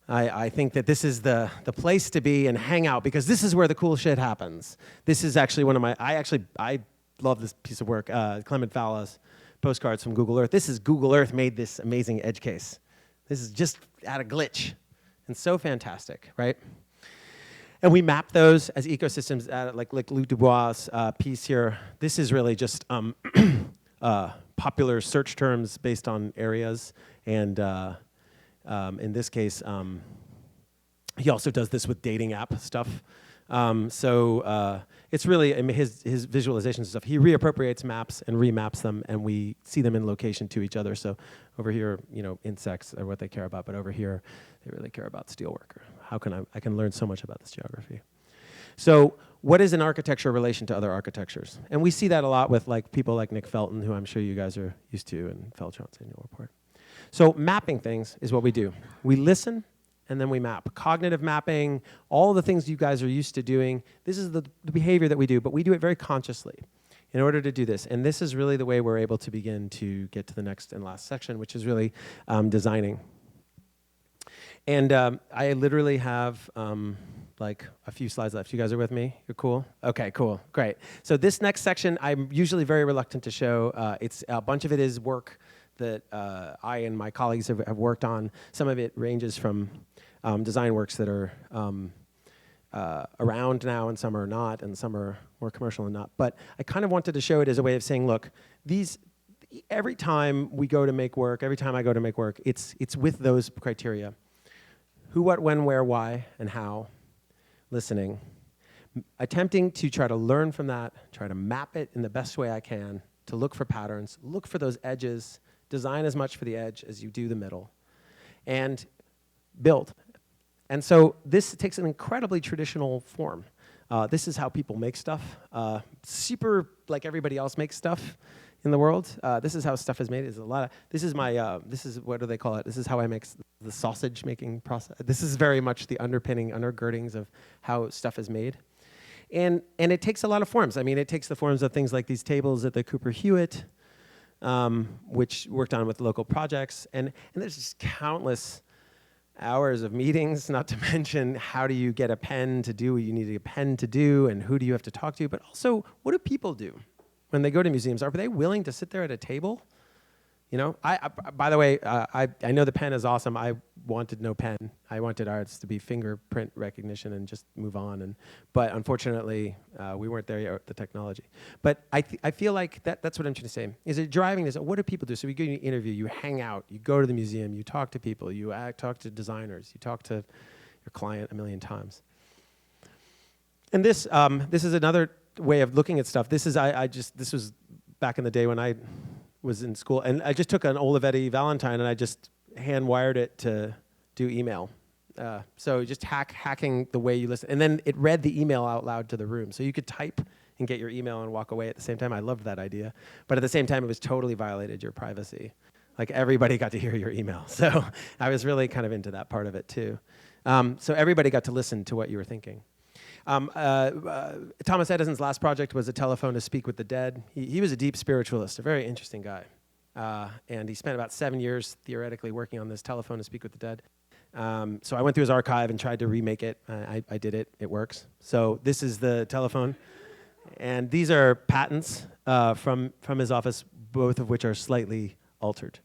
I think that this is the place to be and hang out because this is where the cool shit happens. This is actually one of my, I love this piece of work, Clement Falla's postcards from Google Earth. This is Google Earth made this amazing edge case. This is just at a glitch and so fantastic, right? And we map those as ecosystems, like Luc Dubois' piece here. This is really just popular search terms based on areas. And in this case, he also does this with dating app stuff. It's really, I mean, his visualizations and stuff. He reappropriates maps and remaps them, and we see them in location to each other. So over here, insects are what they care about, but over here, they really care about steelworker. How can I can learn so much about this geography. So what is an architecture relation to other architectures? And we see that a lot with people like Nick Felton, who I'm sure you guys are used to, and Feltron's annual report. So mapping things is what we do. We listen, and then we map. Cognitive mapping, all the things you guys are used to doing, this is the behavior that we do, but we do it very consciously. in order to do this. And this is really the way we're able to begin to get to the next and last section, which is really designing. And I literally have like a few slides left. You guys are with me? You're cool? Okay, cool, great. So this next section, I'm usually very reluctant to show. It's a bunch of it is work that I and my colleagues have worked on. Some of it ranges from design works that are around now, and some are not, and some are more commercial and not. But I kind of wanted to show it as a way of saying, look, every time we go to make work, every time I go to make work, it's with those criteria. Who, what, when, where, why, and how. Listening. Attempting to try to learn from that, try to map it in the best way I can, to look for patterns, look for those edges, design as much for the edge as you do the middle, and build. And so this takes an incredibly traditional form. This is how people make stuff. Super like everybody else makes stuff in the world. This is how stuff is made. This is my, this is, what do they call it? This is how I make the sausage making process. This is very much the undergirdings of how stuff is made. And it takes a lot of forms. I mean, it takes the forms of things like these tables at the Cooper Hewitt, which worked on with local projects. And there's just countless hours of meetings, not to mention how do you get a pen to do what you need a pen to do, and who do you have to talk to, but also what do people do when they go to museums? Are they willing to sit there at a table? You know, by the way, I know the pen is awesome. I wanted no pen. I wanted ours to be fingerprint recognition and just move on. But unfortunately, we weren't there yet with the technology. But I feel like that's what I'm trying to say. Is it driving this? What do people do? So we go to an interview, you hang out, you go to the museum, you talk to people, you talk to designers, you talk to your client a million times. And this is another way of looking at stuff. This was back in the day when I was in school, and I just took an Olivetti Valentine and I just hand wired it to do email. So just hacking the way you listen. And then it read the email out loud to the room. So you could type and get your email and walk away at the same time. I loved that idea. But at the same time, it was totally violated your privacy. Like everybody got to hear your email. So I was really kind of into that part of it too. So everybody got to listen to what you were thinking. Thomas Edison's last project was a telephone to speak with the dead. He was a deep spiritualist, a very interesting guy. And he spent about 7 years theoretically working on this telephone to speak with the dead. So I went through his archive and tried to remake it. I did it. It works. So this is the telephone. And these are patents from his office, both of which are slightly altered.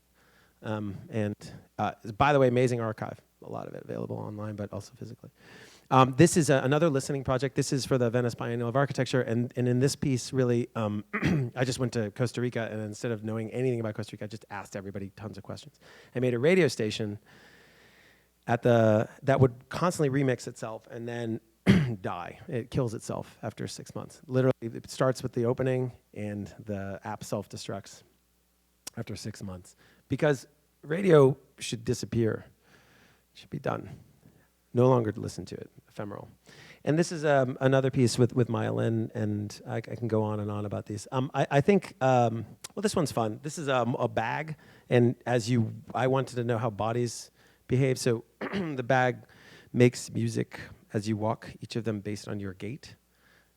By the way, amazing archive. A lot of it available online, but also physically. This is another listening project. This is for the Venice Biennial of Architecture, and in this piece, really, I just went to Costa Rica, and instead of knowing anything about Costa Rica, I just asked everybody tons of questions. I made a radio station that would constantly remix itself and then die. It kills itself after 6 months. Literally, it starts with the opening, and the app self-destructs after 6 months. Because radio should disappear. It should be done. No longer to listen to it, ephemeral. And this is another piece with myelin, and I can go on and on about these. I think, well, this one's fun. This is a bag, and I wanted to know how bodies behave, so the bag makes music as you walk, each of them based on your gait,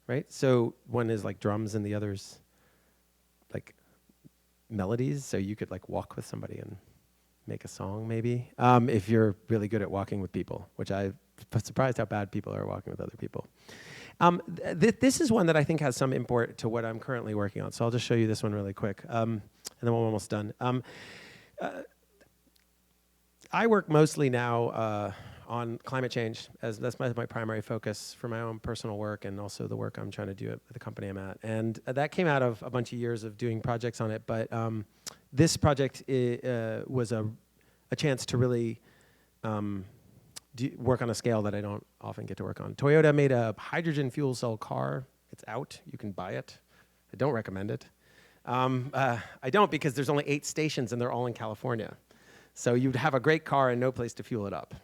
right? So one is like drums, and the other's like melodies, so you could like walk with somebody and make a song, maybe, if you're really good at walking with people, which I'm surprised how bad people are walking with other people. This is one that I think has some import to what I'm currently working on, so I'll just show you this one really quick, and then we're almost done. I work mostly now on climate change, as that's my primary focus for my own personal work and also the work I'm trying to do at the company I'm at. And that came out of a bunch of years of doing projects on it, but this project was a chance to really work on a scale that I don't often get to work on. Toyota made a hydrogen fuel cell car. It's out. You can buy it. I don't recommend it. I don't, because there's only 8 stations and they're all in California. So you'd have a great car and no place to fuel it up.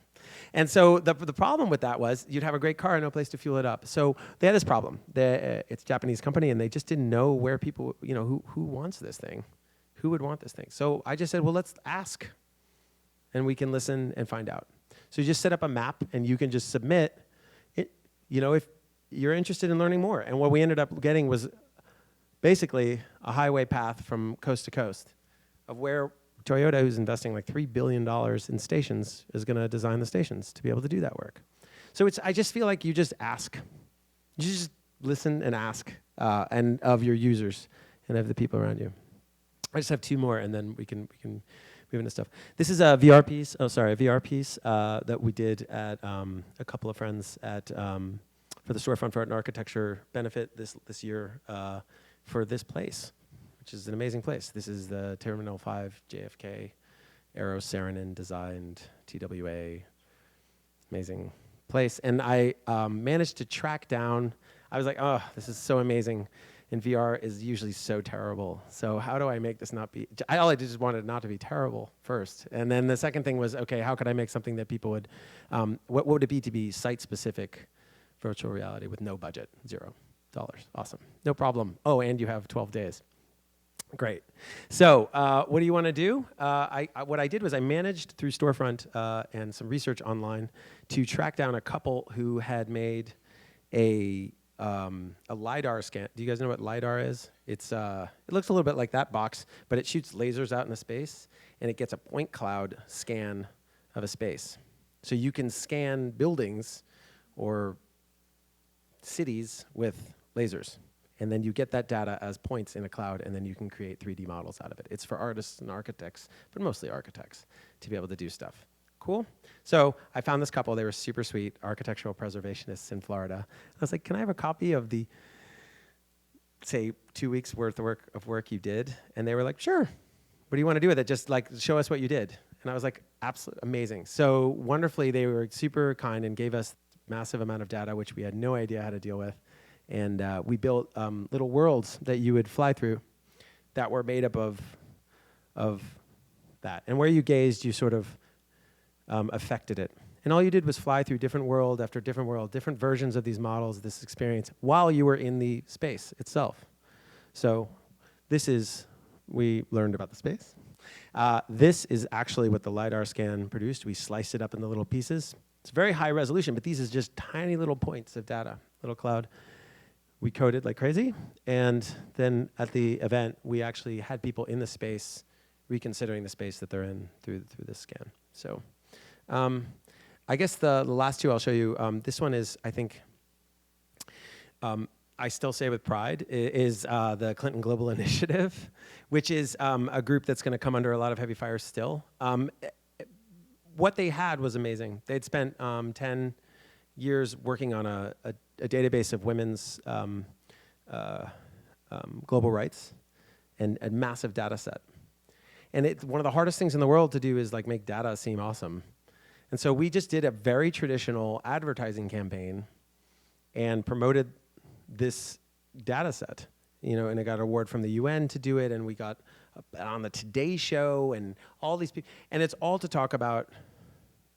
And so the problem with that was you'd have a great car and no place to fuel it up. So they had this problem. It's a Japanese company, and they just didn't know where people, who wants this thing? Who would want this thing? So I just said, well, let's ask, and we can listen and find out. So you just set up a map, and you can just submit it, if you're interested in learning more. And what we ended up getting was basically a highway path from coast to coast of where Toyota, who's investing like $3 billion in stations, is going to design the stations to be able to do that work. So I just feel like you just ask. You just listen and ask, and of your users and of the people around you. I just have two more, and then we can move into stuff. This is a VR piece. Oh, sorry, a VR piece that we did at a couple of friends at for the Storefront for Art and Architecture benefit this year for this place, which is an amazing place. This is the Terminal 5 JFK, Aero Saarinen designed TWA, amazing place. And I managed to track down, I was like, oh, this is so amazing. And VR is usually so terrible. So how do I make this not be, all I just wanted not to be terrible first. And then the second thing was, okay, how could I make something that people would, what would it be to be site-specific virtual reality with no budget, $0. Awesome, no problem. Oh, and you have 12 days. Great. So what do you want to do? What I did was I managed through Storefront and some research online to track down a couple who had made a LiDAR scan. Do you guys know what LiDAR is? It looks a little bit like that box, but it shoots lasers out into space, and it gets a point cloud scan of a space. So you can scan buildings or cities with lasers. And then you get that data as points in a cloud, and then you can create 3D models out of it. It's for artists and architects, but mostly architects, to be able to do stuff. Cool? So I found this couple. They were super sweet, architectural preservationists in Florida. I was like, can I have a copy of the, say, 2 weeks worth of work you did? And they were like, sure. What do you want to do with it? Just like show us what you did. And I was like, absolutely amazing. So wonderfully, they were super kind and gave us massive amount of data, which we had no idea how to deal with. And we built little worlds that you would fly through that were made up of that. And where you gazed, you sort of affected it. And all you did was fly through different world after different world, different versions of these models, this experience, while you were in the space itself. So this is, we learned about the space. This is actually what the LiDAR scan produced. We sliced it up into little pieces. It's very high resolution, but these is just tiny little points of data, little cloud. We coded like crazy, and then at the event, we actually had people in the space reconsidering the space that they're in through this scan. So I guess the last two I'll show you, this one is, I think, I still say with pride, is the Clinton Global Initiative, which is a group that's going to come under a lot of heavy fire still. What they had was amazing. They'd spent 10 years working on a database of women's global rights and a massive data set. And one of the hardest things in the world to do is like make data seem awesome. And so we just did a very traditional advertising campaign and promoted this data set, you know, and it got an award from the UN to do it, and we got on the Today Show and all these people, and it's all to talk about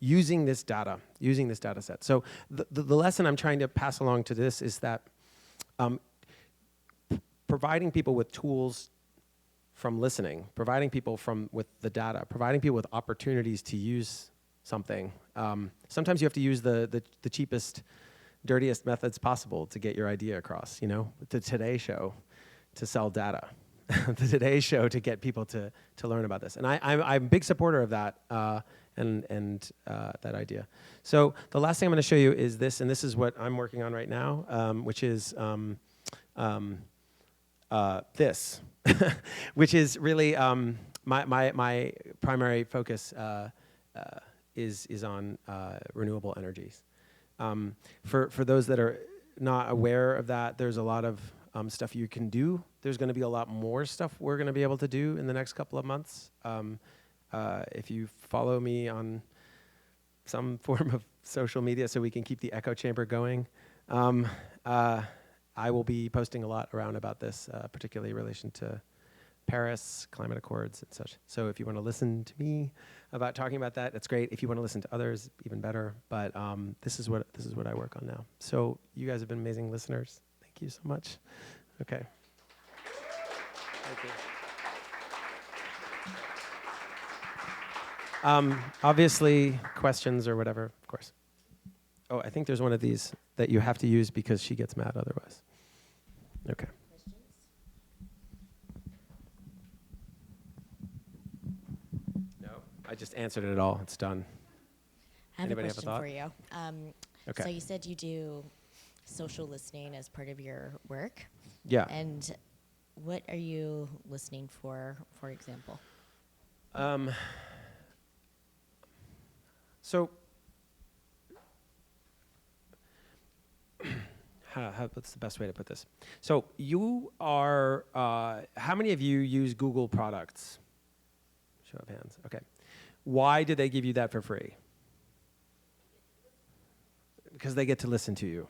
using this data set. So the lesson I'm trying to pass along to this is that providing people with tools from listening, providing people with the data, providing people with opportunities to use something. Sometimes you have to use the cheapest, dirtiest methods possible to get your idea across, you know, the Today Show to sell data, the Today Show to get people to learn about this. And I'm a big supporter of that. And that idea. So the last thing I'm going to show you is this, and this is what I'm working on right now, which is this, which is really my primary focus is on renewable energies. For those that are not aware of that, there's a lot of stuff you can do. There's going to be a lot more stuff we're going to be able to do in the next couple of months. If you follow me on some form of social media so we can keep the echo chamber going, I will be posting a lot around about this, particularly in relation to Paris, climate accords, and such. So if you want to listen to me about talking about that, that's great. If you want to listen to others, even better. But this is what I work on now. So you guys have been amazing listeners. Thank you so much. Okay. Thank you. Obviously, questions or whatever, of course. Oh, I think there's one of these that you have to use because she gets mad otherwise. Okay. Questions? just answered it all. It's done. I have Anybody a have a question thought? for you. Okay. So you said you do social listening as part of your work. Yeah. And what are you listening for example? So, what's the best way to put this? So you are, how many of you use Google products? Show of hands. Okay. Why do they give you that for free? Because they get to listen to you.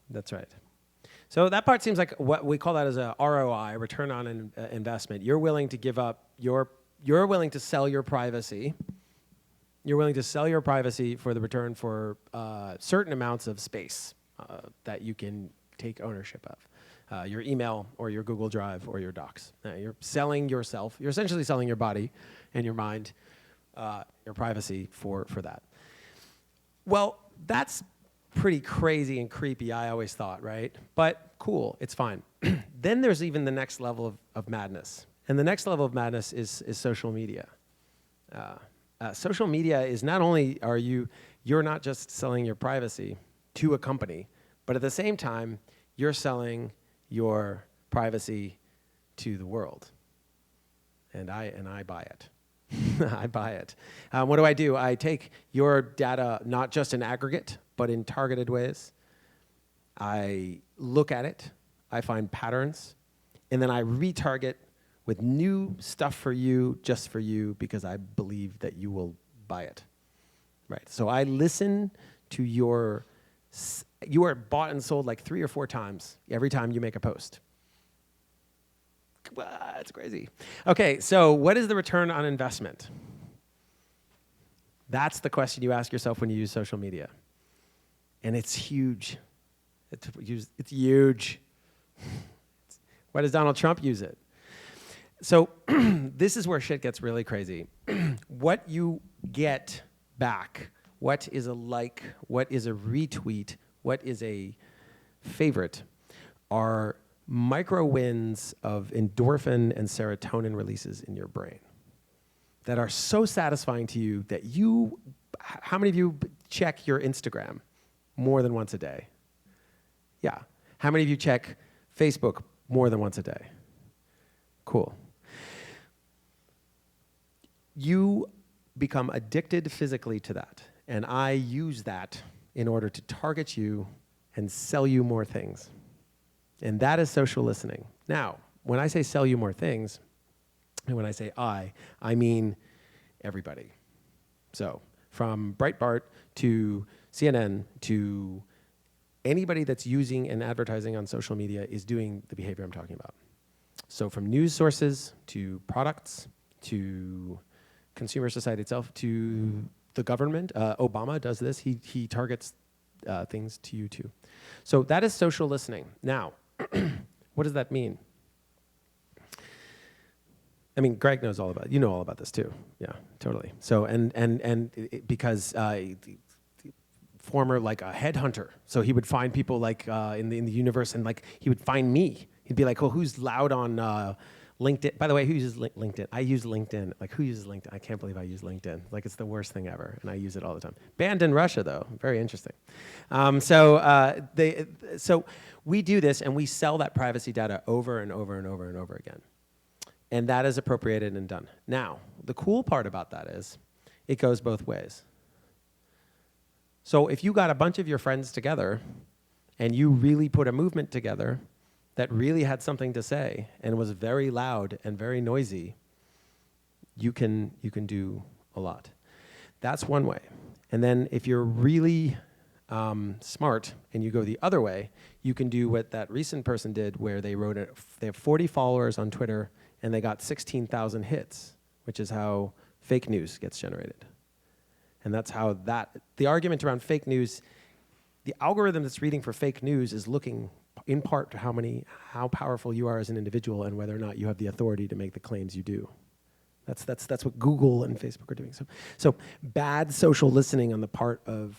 That's right. So that part seems like what we call that as a ROI, return on investment. You're willing to give up you're willing to sell your privacy. You're willing to sell your privacy for the return for certain amounts of space that you can take ownership of. Your email or your Google Drive or your docs. You're selling yourself. You're essentially selling your body and your mind, your privacy for that. Well, that's pretty crazy and creepy, I always thought, right? But cool, it's fine. Then there's even the next level of madness. And the next level of madness is social media. Social media is not only you're not just selling your privacy to a company, but at the same time, you're selling your privacy to the world. And I buy it. I buy it. What do? I take your data not just in aggregate, but in targeted ways. I look at it, I find patterns, and then I retarget with new stuff for you, just for you, because I believe that you will buy it. Right. So I listen to you are bought and sold like 3 or 4 times every time you make a post. It's crazy. Okay, so what is the return on investment? That's the question you ask yourself when you use social media. And it's huge. It's huge. Why does Donald Trump use it? So this is where shit gets really crazy. What you get back, what is a like, what is a retweet, what is a favorite, are micro wins of endorphin and serotonin releases in your brain that are so satisfying to you that how many of you check your Instagram more than once a day? Yeah. How many of you check Facebook more than once a day? Cool. You become addicted physically to that, and I use that in order to target you and sell you more things. And that is social listening. Now, when I say sell you more things, and when I say I mean everybody. So from Breitbart to CNN to anybody that's using and advertising on social media is doing the behavior I'm talking about. So from news sources to products to consumer society itself to the government. Obama does this. He targets things to you too. So that is social listening. Now, what does that mean? I mean, Greg knows all about it. You know all about this too. Yeah, totally. So, because former like a headhunter, so he would find people like in the universe, and like he would find me. He'd be like, "Oh, who's loud on LinkedIn?" By the way, who uses LinkedIn? I use LinkedIn. Like, who uses LinkedIn? I can't believe I use LinkedIn. Like, it's the worst thing ever, and I use it all the time. Banned in Russia, though. Very interesting. So we do this, and we sell that privacy data over and over and over and over again. And that is appropriated and done. Now, the cool part about that is it goes both ways. So if you got a bunch of your friends together and you really put a movement together that really had something to say and was very loud and very noisy, you can do a lot. That's one way. And then if you're really smart and you go the other way, you can do what that recent person did where they have 40 followers on Twitter and they got 16,000 hits, which is how fake news gets generated. And that's how the argument around fake news, the algorithm that's reading for fake news is looking in part to how powerful you are as an individual and whether or not you have the authority to make the claims you do. That's what Google and Facebook are doing. So bad social listening on the part of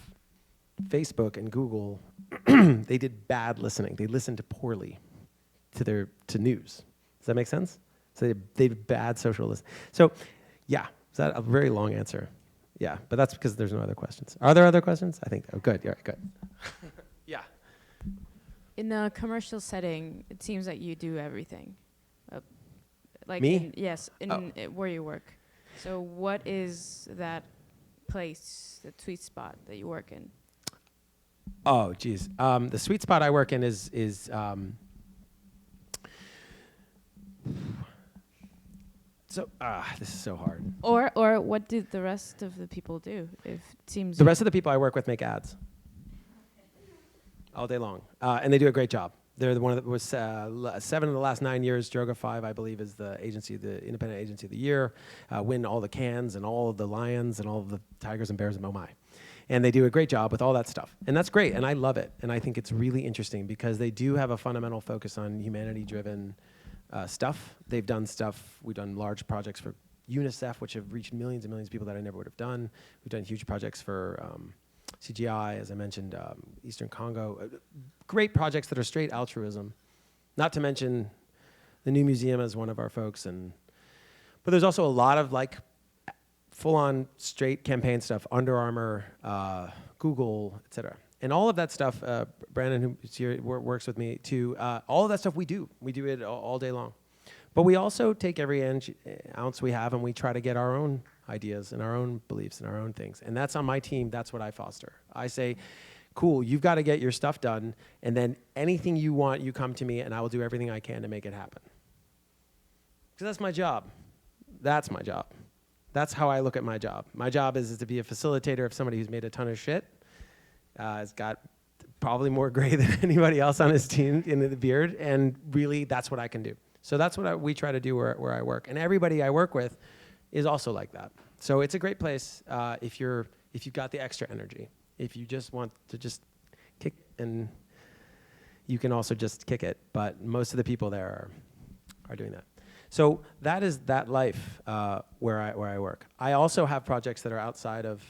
Facebook and Google, they did bad listening. They listened poorly to news. Does that make sense? So they did bad social listening. So yeah, Is that a very long answer? Yeah, but that's because there's no other questions. Are there other questions? I think, oh, good, yeah, good. Yeah. In a commercial setting, it seems that you do everything. Like Me? Where you work. So what is that place, the sweet spot that you work in? Oh, geez. The sweet spot I work in is this is so hard. Or what do the rest of the people do? If it seems The rest of the people I work with make ads all day long, and they do a great job. They're the one that was 7 of the last 9 years. Droga5, I believe, is the agency, the independent agency of the year. Win all the cans and all of the lions and all of the tigers and bears and oh my. And they do a great job with all that stuff. And that's great, and I love it. And I think it's really interesting because they do have a fundamental focus on humanity-driven stuff. They've done stuff, we've done large projects for UNICEF, which have reached millions and millions of people that I never would have done. We've done huge projects for CGI, as I mentioned, Eastern Congo. Great projects that are straight altruism. Not to mention the new museum as one of our folks. But there's also a lot of like full-on straight campaign stuff, Under Armour, Google, et cetera. And all of that stuff, Brandon, who's here, works with me too, all of that stuff we do. We do it all day long. But we also take every ounce we have and we try to get our own ideas and our own beliefs and our own things. And that's on my team, that's what I foster. I say, cool, you've got to get your stuff done, and then anything you want, you come to me and I will do everything I can to make it happen. Because that's my job. That's my job. That's how I look at my job. My job is to be a facilitator of somebody who's made a ton of shit, has got probably more gray than anybody else on his team in the beard, and really that's what I can do. So that's what we try to do where I work. And everybody I work with is also like that. So it's a great place if you've got the extra energy. If you just want to just kick, and you can also just kick it. But most of the people there are doing that. So that is that life where I work. I also have projects that are outside of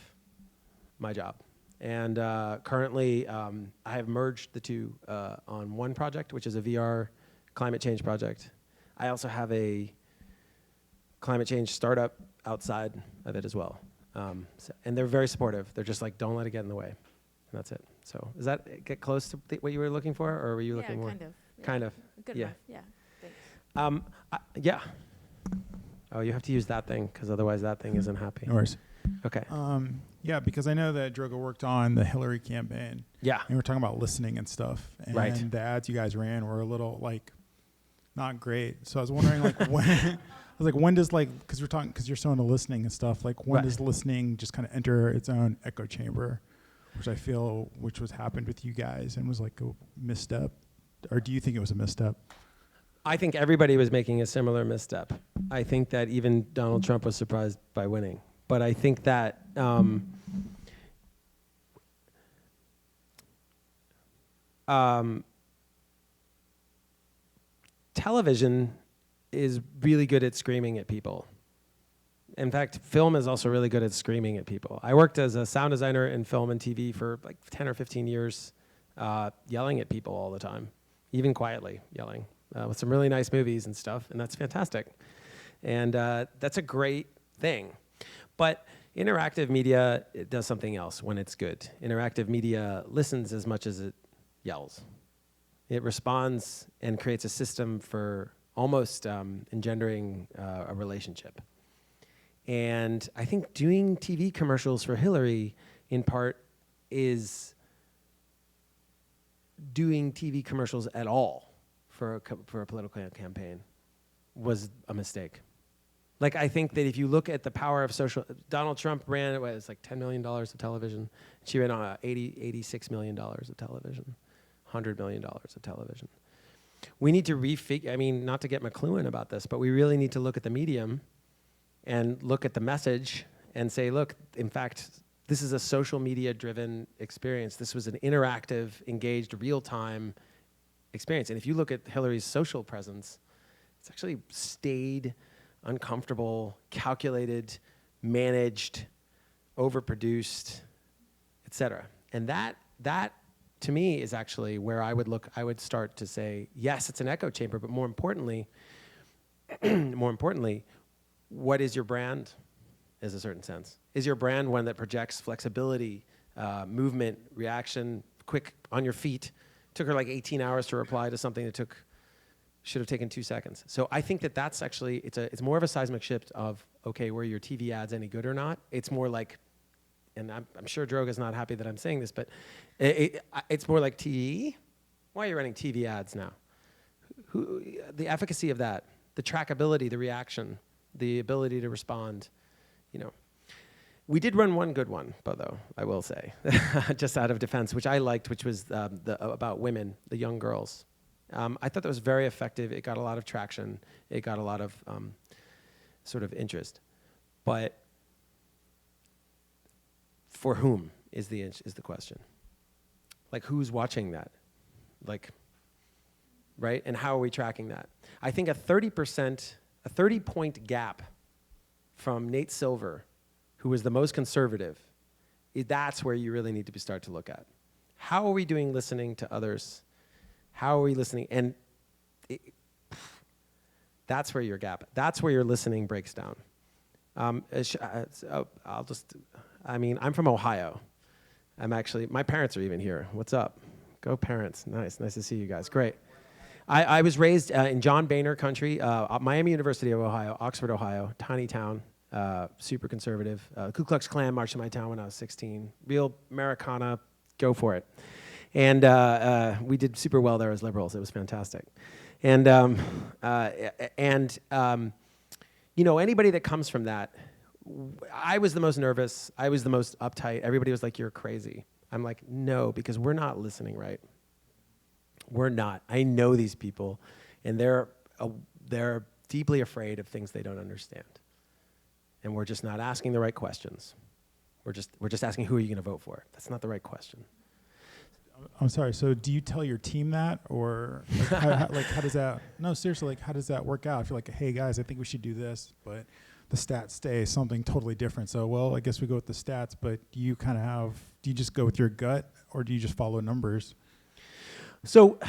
my job. And currently, I have merged the two on one project, which is a VR climate change project. I also have a climate change startup outside of it as well. And they're very supportive. They're just like, don't let it get in the way. And that's it. So does that get close to what you were looking for, or were you looking more? Kind of. Yeah. Kind of. Good Yeah. enough. Yeah. Thanks. Yeah. Oh, you have to use that thing, because otherwise that thing isn't happy. No worries. Okay. Yeah, because I know that Droga worked on the Hillary campaign. Yeah. And we're talking about listening and stuff. And Right. the ads you guys ran were a little like not great. So I was wondering like when does because you're so into listening and stuff, like when Right. does listening just kind of enter its own echo chamber, which was happened with you guys and was like a misstep, or do you think it was a misstep? I think everybody was making a similar misstep. I think that even Donald Trump was surprised by winning. But I think that television is really good at screaming at people. In fact, film is also really good at screaming at people. I worked as a sound designer in film and TV for like 10 or 15 years, yelling at people all the time, even quietly yelling, with some really nice movies and stuff, and that's fantastic. And that's a great thing. But interactive media, it does something else when it's good. Interactive media listens as much as it yells. It responds and creates a system for almost engendering a relationship. And I think doing TV commercials for Hillary, in part, is doing TV commercials at all for a political campaign was a mistake. Like, I think that if you look at the power of social, Donald Trump ran, it was like $10 million of television. She ran on $86 million of television, $100 million of television. We need to refigure, I mean, not to get McLuhan about this, but we really need to look at the medium and look at the message and say, look, in fact, this is a social media driven experience. This was an interactive, engaged, real-time experience. And if you look at Hillary's social presence, it's actually stayed uncomfortable, calculated, managed, overproduced, et cetera. And that to me is actually where I would start to say, yes, it's an echo chamber, but more importantly, what is your brand? is a certain sense? Is your brand one that projects flexibility, movement, reaction, quick on your feet? Took her like 18 hours to reply to something that should have taken 2 seconds. So I think that's actually, it's more of a seismic shift of, okay, were your TV ads any good or not? It's more like, and I'm sure Droga's not happy that I'm saying this, but it's more like TV. Why are you running TV ads now? The efficacy of that, the trackability, the reaction, the ability to respond, We did run one good one, though, I will say, just out of defense, which I liked, which was about women, the young girls. I thought that was very effective. It got a lot of traction. It got a lot of sort of interest. But for whom is the question? Like, who's watching that? Like, right? And how are we tracking that? I think a 30-point gap from Nate Silver, who was the most conservative, that's where you really need to start to look at. How are we doing listening to others? How are we listening? And that's where your gap, that's where your listening breaks down. I'm from Ohio. My parents are even here. What's up? Go parents. Nice to see you guys. Great. I was raised in John Boehner country, Miami University of Ohio, Oxford, Ohio, tiny town, super conservative. Ku Klux Klan marched in my town when I was 16. Real Americana, go for it. And we did super well there as liberals. It was fantastic. And anybody that comes from that, I was the most nervous. I was the most uptight. Everybody was like, "You're crazy." I'm like, "No, because we're not listening right. We're not. I know these people, and they're deeply afraid of things they don't understand, and we're just not asking the right questions. We're just asking, who are you going to vote for? That's not the right question." I'm sorry. So do you tell your team that, or how does that? No, seriously. How does that work out? If you're like, "Hey guys, I think we should do this," but the stats say something totally different. So, well, I guess we go with the stats. But do you just go with your gut, or do you just follow numbers? So,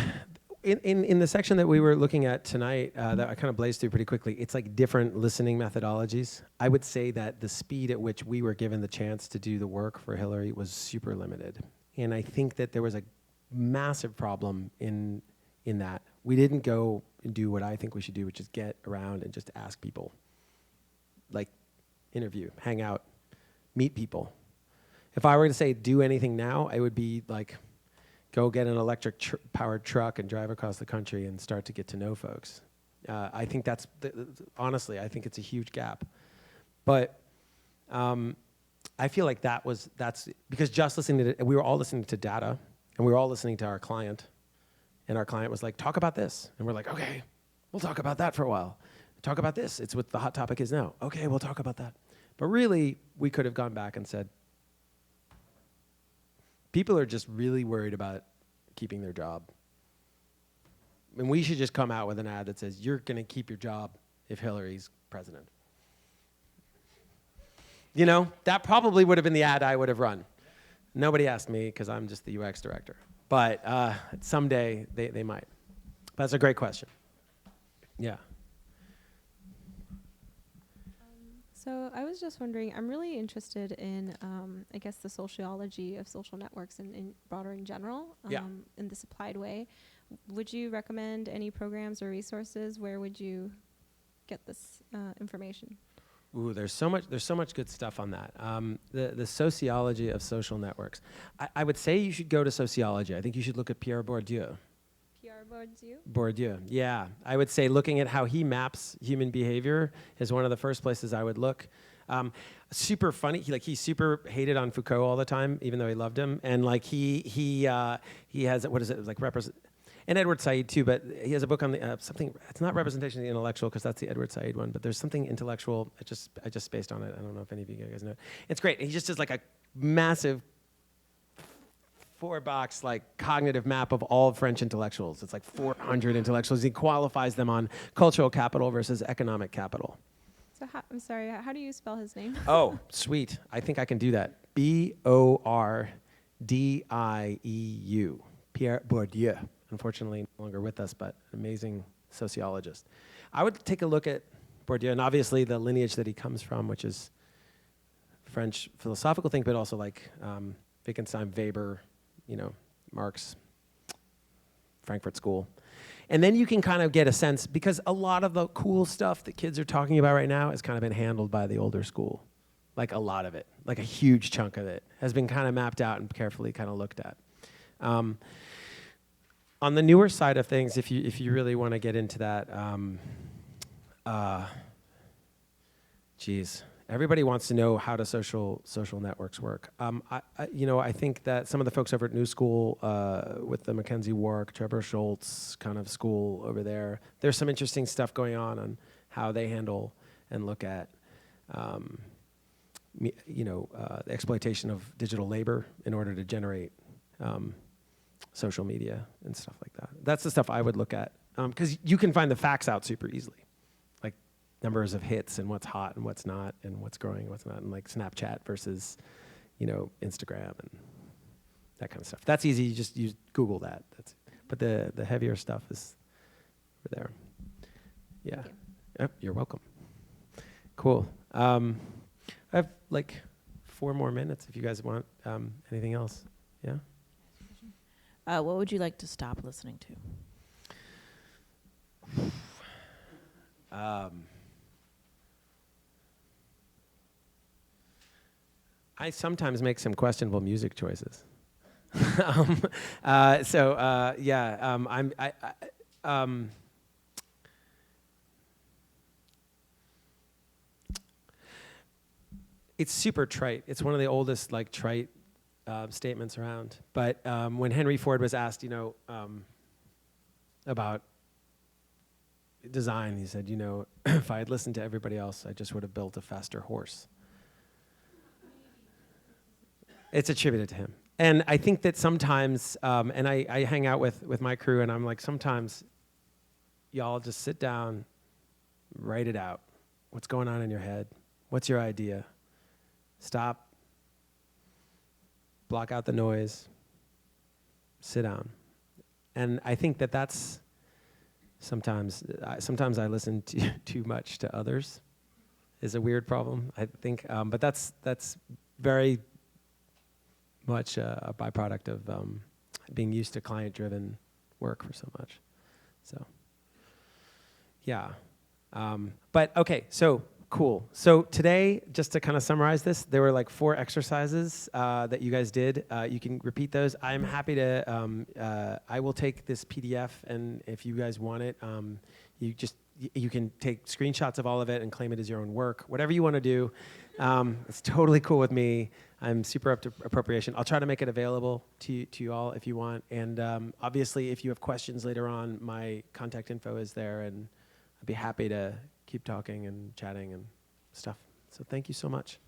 in the section that we were looking at tonight, that I kind of blazed through pretty quickly, it's like different listening methodologies. I would say that the speed at which we were given the chance to do the work for Hillary was super limited. And I think that there was a massive problem in that. We didn't go and do what I think we should do, which is get around and just ask people. Like, interview, hang out, meet people. If I were to say do anything now, it would be like, go get an electric powered truck and drive across the country and start to get to know folks. I think that's, honestly, I think it's a huge gap. But I feel like that's because just listening to, we were all listening to data, and we were all listening to our client, and our client was like, "Talk about this." And we're like, "Okay, we'll talk about that for a while. Talk about this. It's what the hot topic is now. Okay, we'll talk about that." But really, we could have gone back and said, people are just really worried about keeping their job. And we should just come out with an ad that says, "You're going to keep your job if Hillary's president." That probably would have been the ad I would have run. Nobody asked me because I'm just the UX director. But someday they might. That's a great question. Yeah. So I was just wondering, I'm really interested in, the sociology of social networks and broader in general, in this applied way. Would you recommend any programs or resources? Where would you get this information? Ooh, there's so much good stuff on that. The sociology of social networks. I would say you should go to sociology. I think you should look at Pierre Bourdieu. Bourdieu, yeah. I would say looking at how he maps human behavior is one of the first places I would look. Super funny. He super hated on Foucault all the time, even though he loved him. And he has, what is it? Like and Edward Said too. But he has a book on the something. It's not Representation of the Intellectual, because that's the Edward Said one. But there's something intellectual. I just spaced on it. I don't know if any of you guys know it. It's great. He just does like a massive 4-box cognitive map of all French intellectuals. It's like 400 intellectuals. He qualifies them on cultural capital versus economic capital. So I'm sorry, how do you spell his name? Oh, sweet. I think I can do that. Bourdieu. Pierre Bourdieu. Unfortunately, no longer with us, but an amazing sociologist. I would take a look at Bourdieu, and obviously the lineage that he comes from, which is French philosophical think, but also like Wittgenstein, Weber, Marx, Frankfurt School. And then you can kind of get a sense, because a lot of the cool stuff that kids are talking about right now has kind of been handled by the older school. Like a lot of it, like a huge chunk of it has been kind of mapped out and carefully kind of looked at. On the newer side of things, if you really want to get into that, everybody wants to know how do social networks work. I think that some of the folks over at New School with the Mackenzie Wark, Trevor Schultz kind of school over there, there's some interesting stuff going on how they handle and look at the exploitation of digital labor in order to generate social media and stuff like that. That's the stuff I would look at, because you can find the facts out super easily. Numbers of hits and what's hot and what's not and what's growing and what's not, and like Snapchat versus, Instagram and that kind of stuff. That's easy. You Google that. But the heavier stuff is over there. Yeah. Thank you. Yep, you're welcome. Cool. I have like 4 more minutes if you guys want anything else. Yeah. What would you like to stop listening to? I sometimes make some questionable music choices. It's super trite. It's one of the oldest trite statements around. But when Henry Ford was asked, about design, he said, if I had listened to everybody else, I just would have built a faster horse. It's attributed to him. And I think that sometimes, and I hang out with my crew, and I'm like, sometimes y'all just sit down, write it out. What's going on in your head? What's your idea? Stop, block out the noise, sit down. And I think that's sometimes I listen too much to others is a weird problem, I think. But that's very much a byproduct of being used to client-driven work for so much. So, yeah. But okay, so cool. So today, just to kind of summarize this, there were 4 exercises that you guys did. You can repeat those. I'm happy to, I will take this PDF, and if you guys want it, you can take screenshots of all of it and claim it as your own work. Whatever you want to do, it's totally cool with me. I'm super up to appropriation. I'll try to make it available to you all if you want. And obviously, if you have questions later on, my contact info is there, and I'd be happy to keep talking and chatting and stuff. So thank you so much.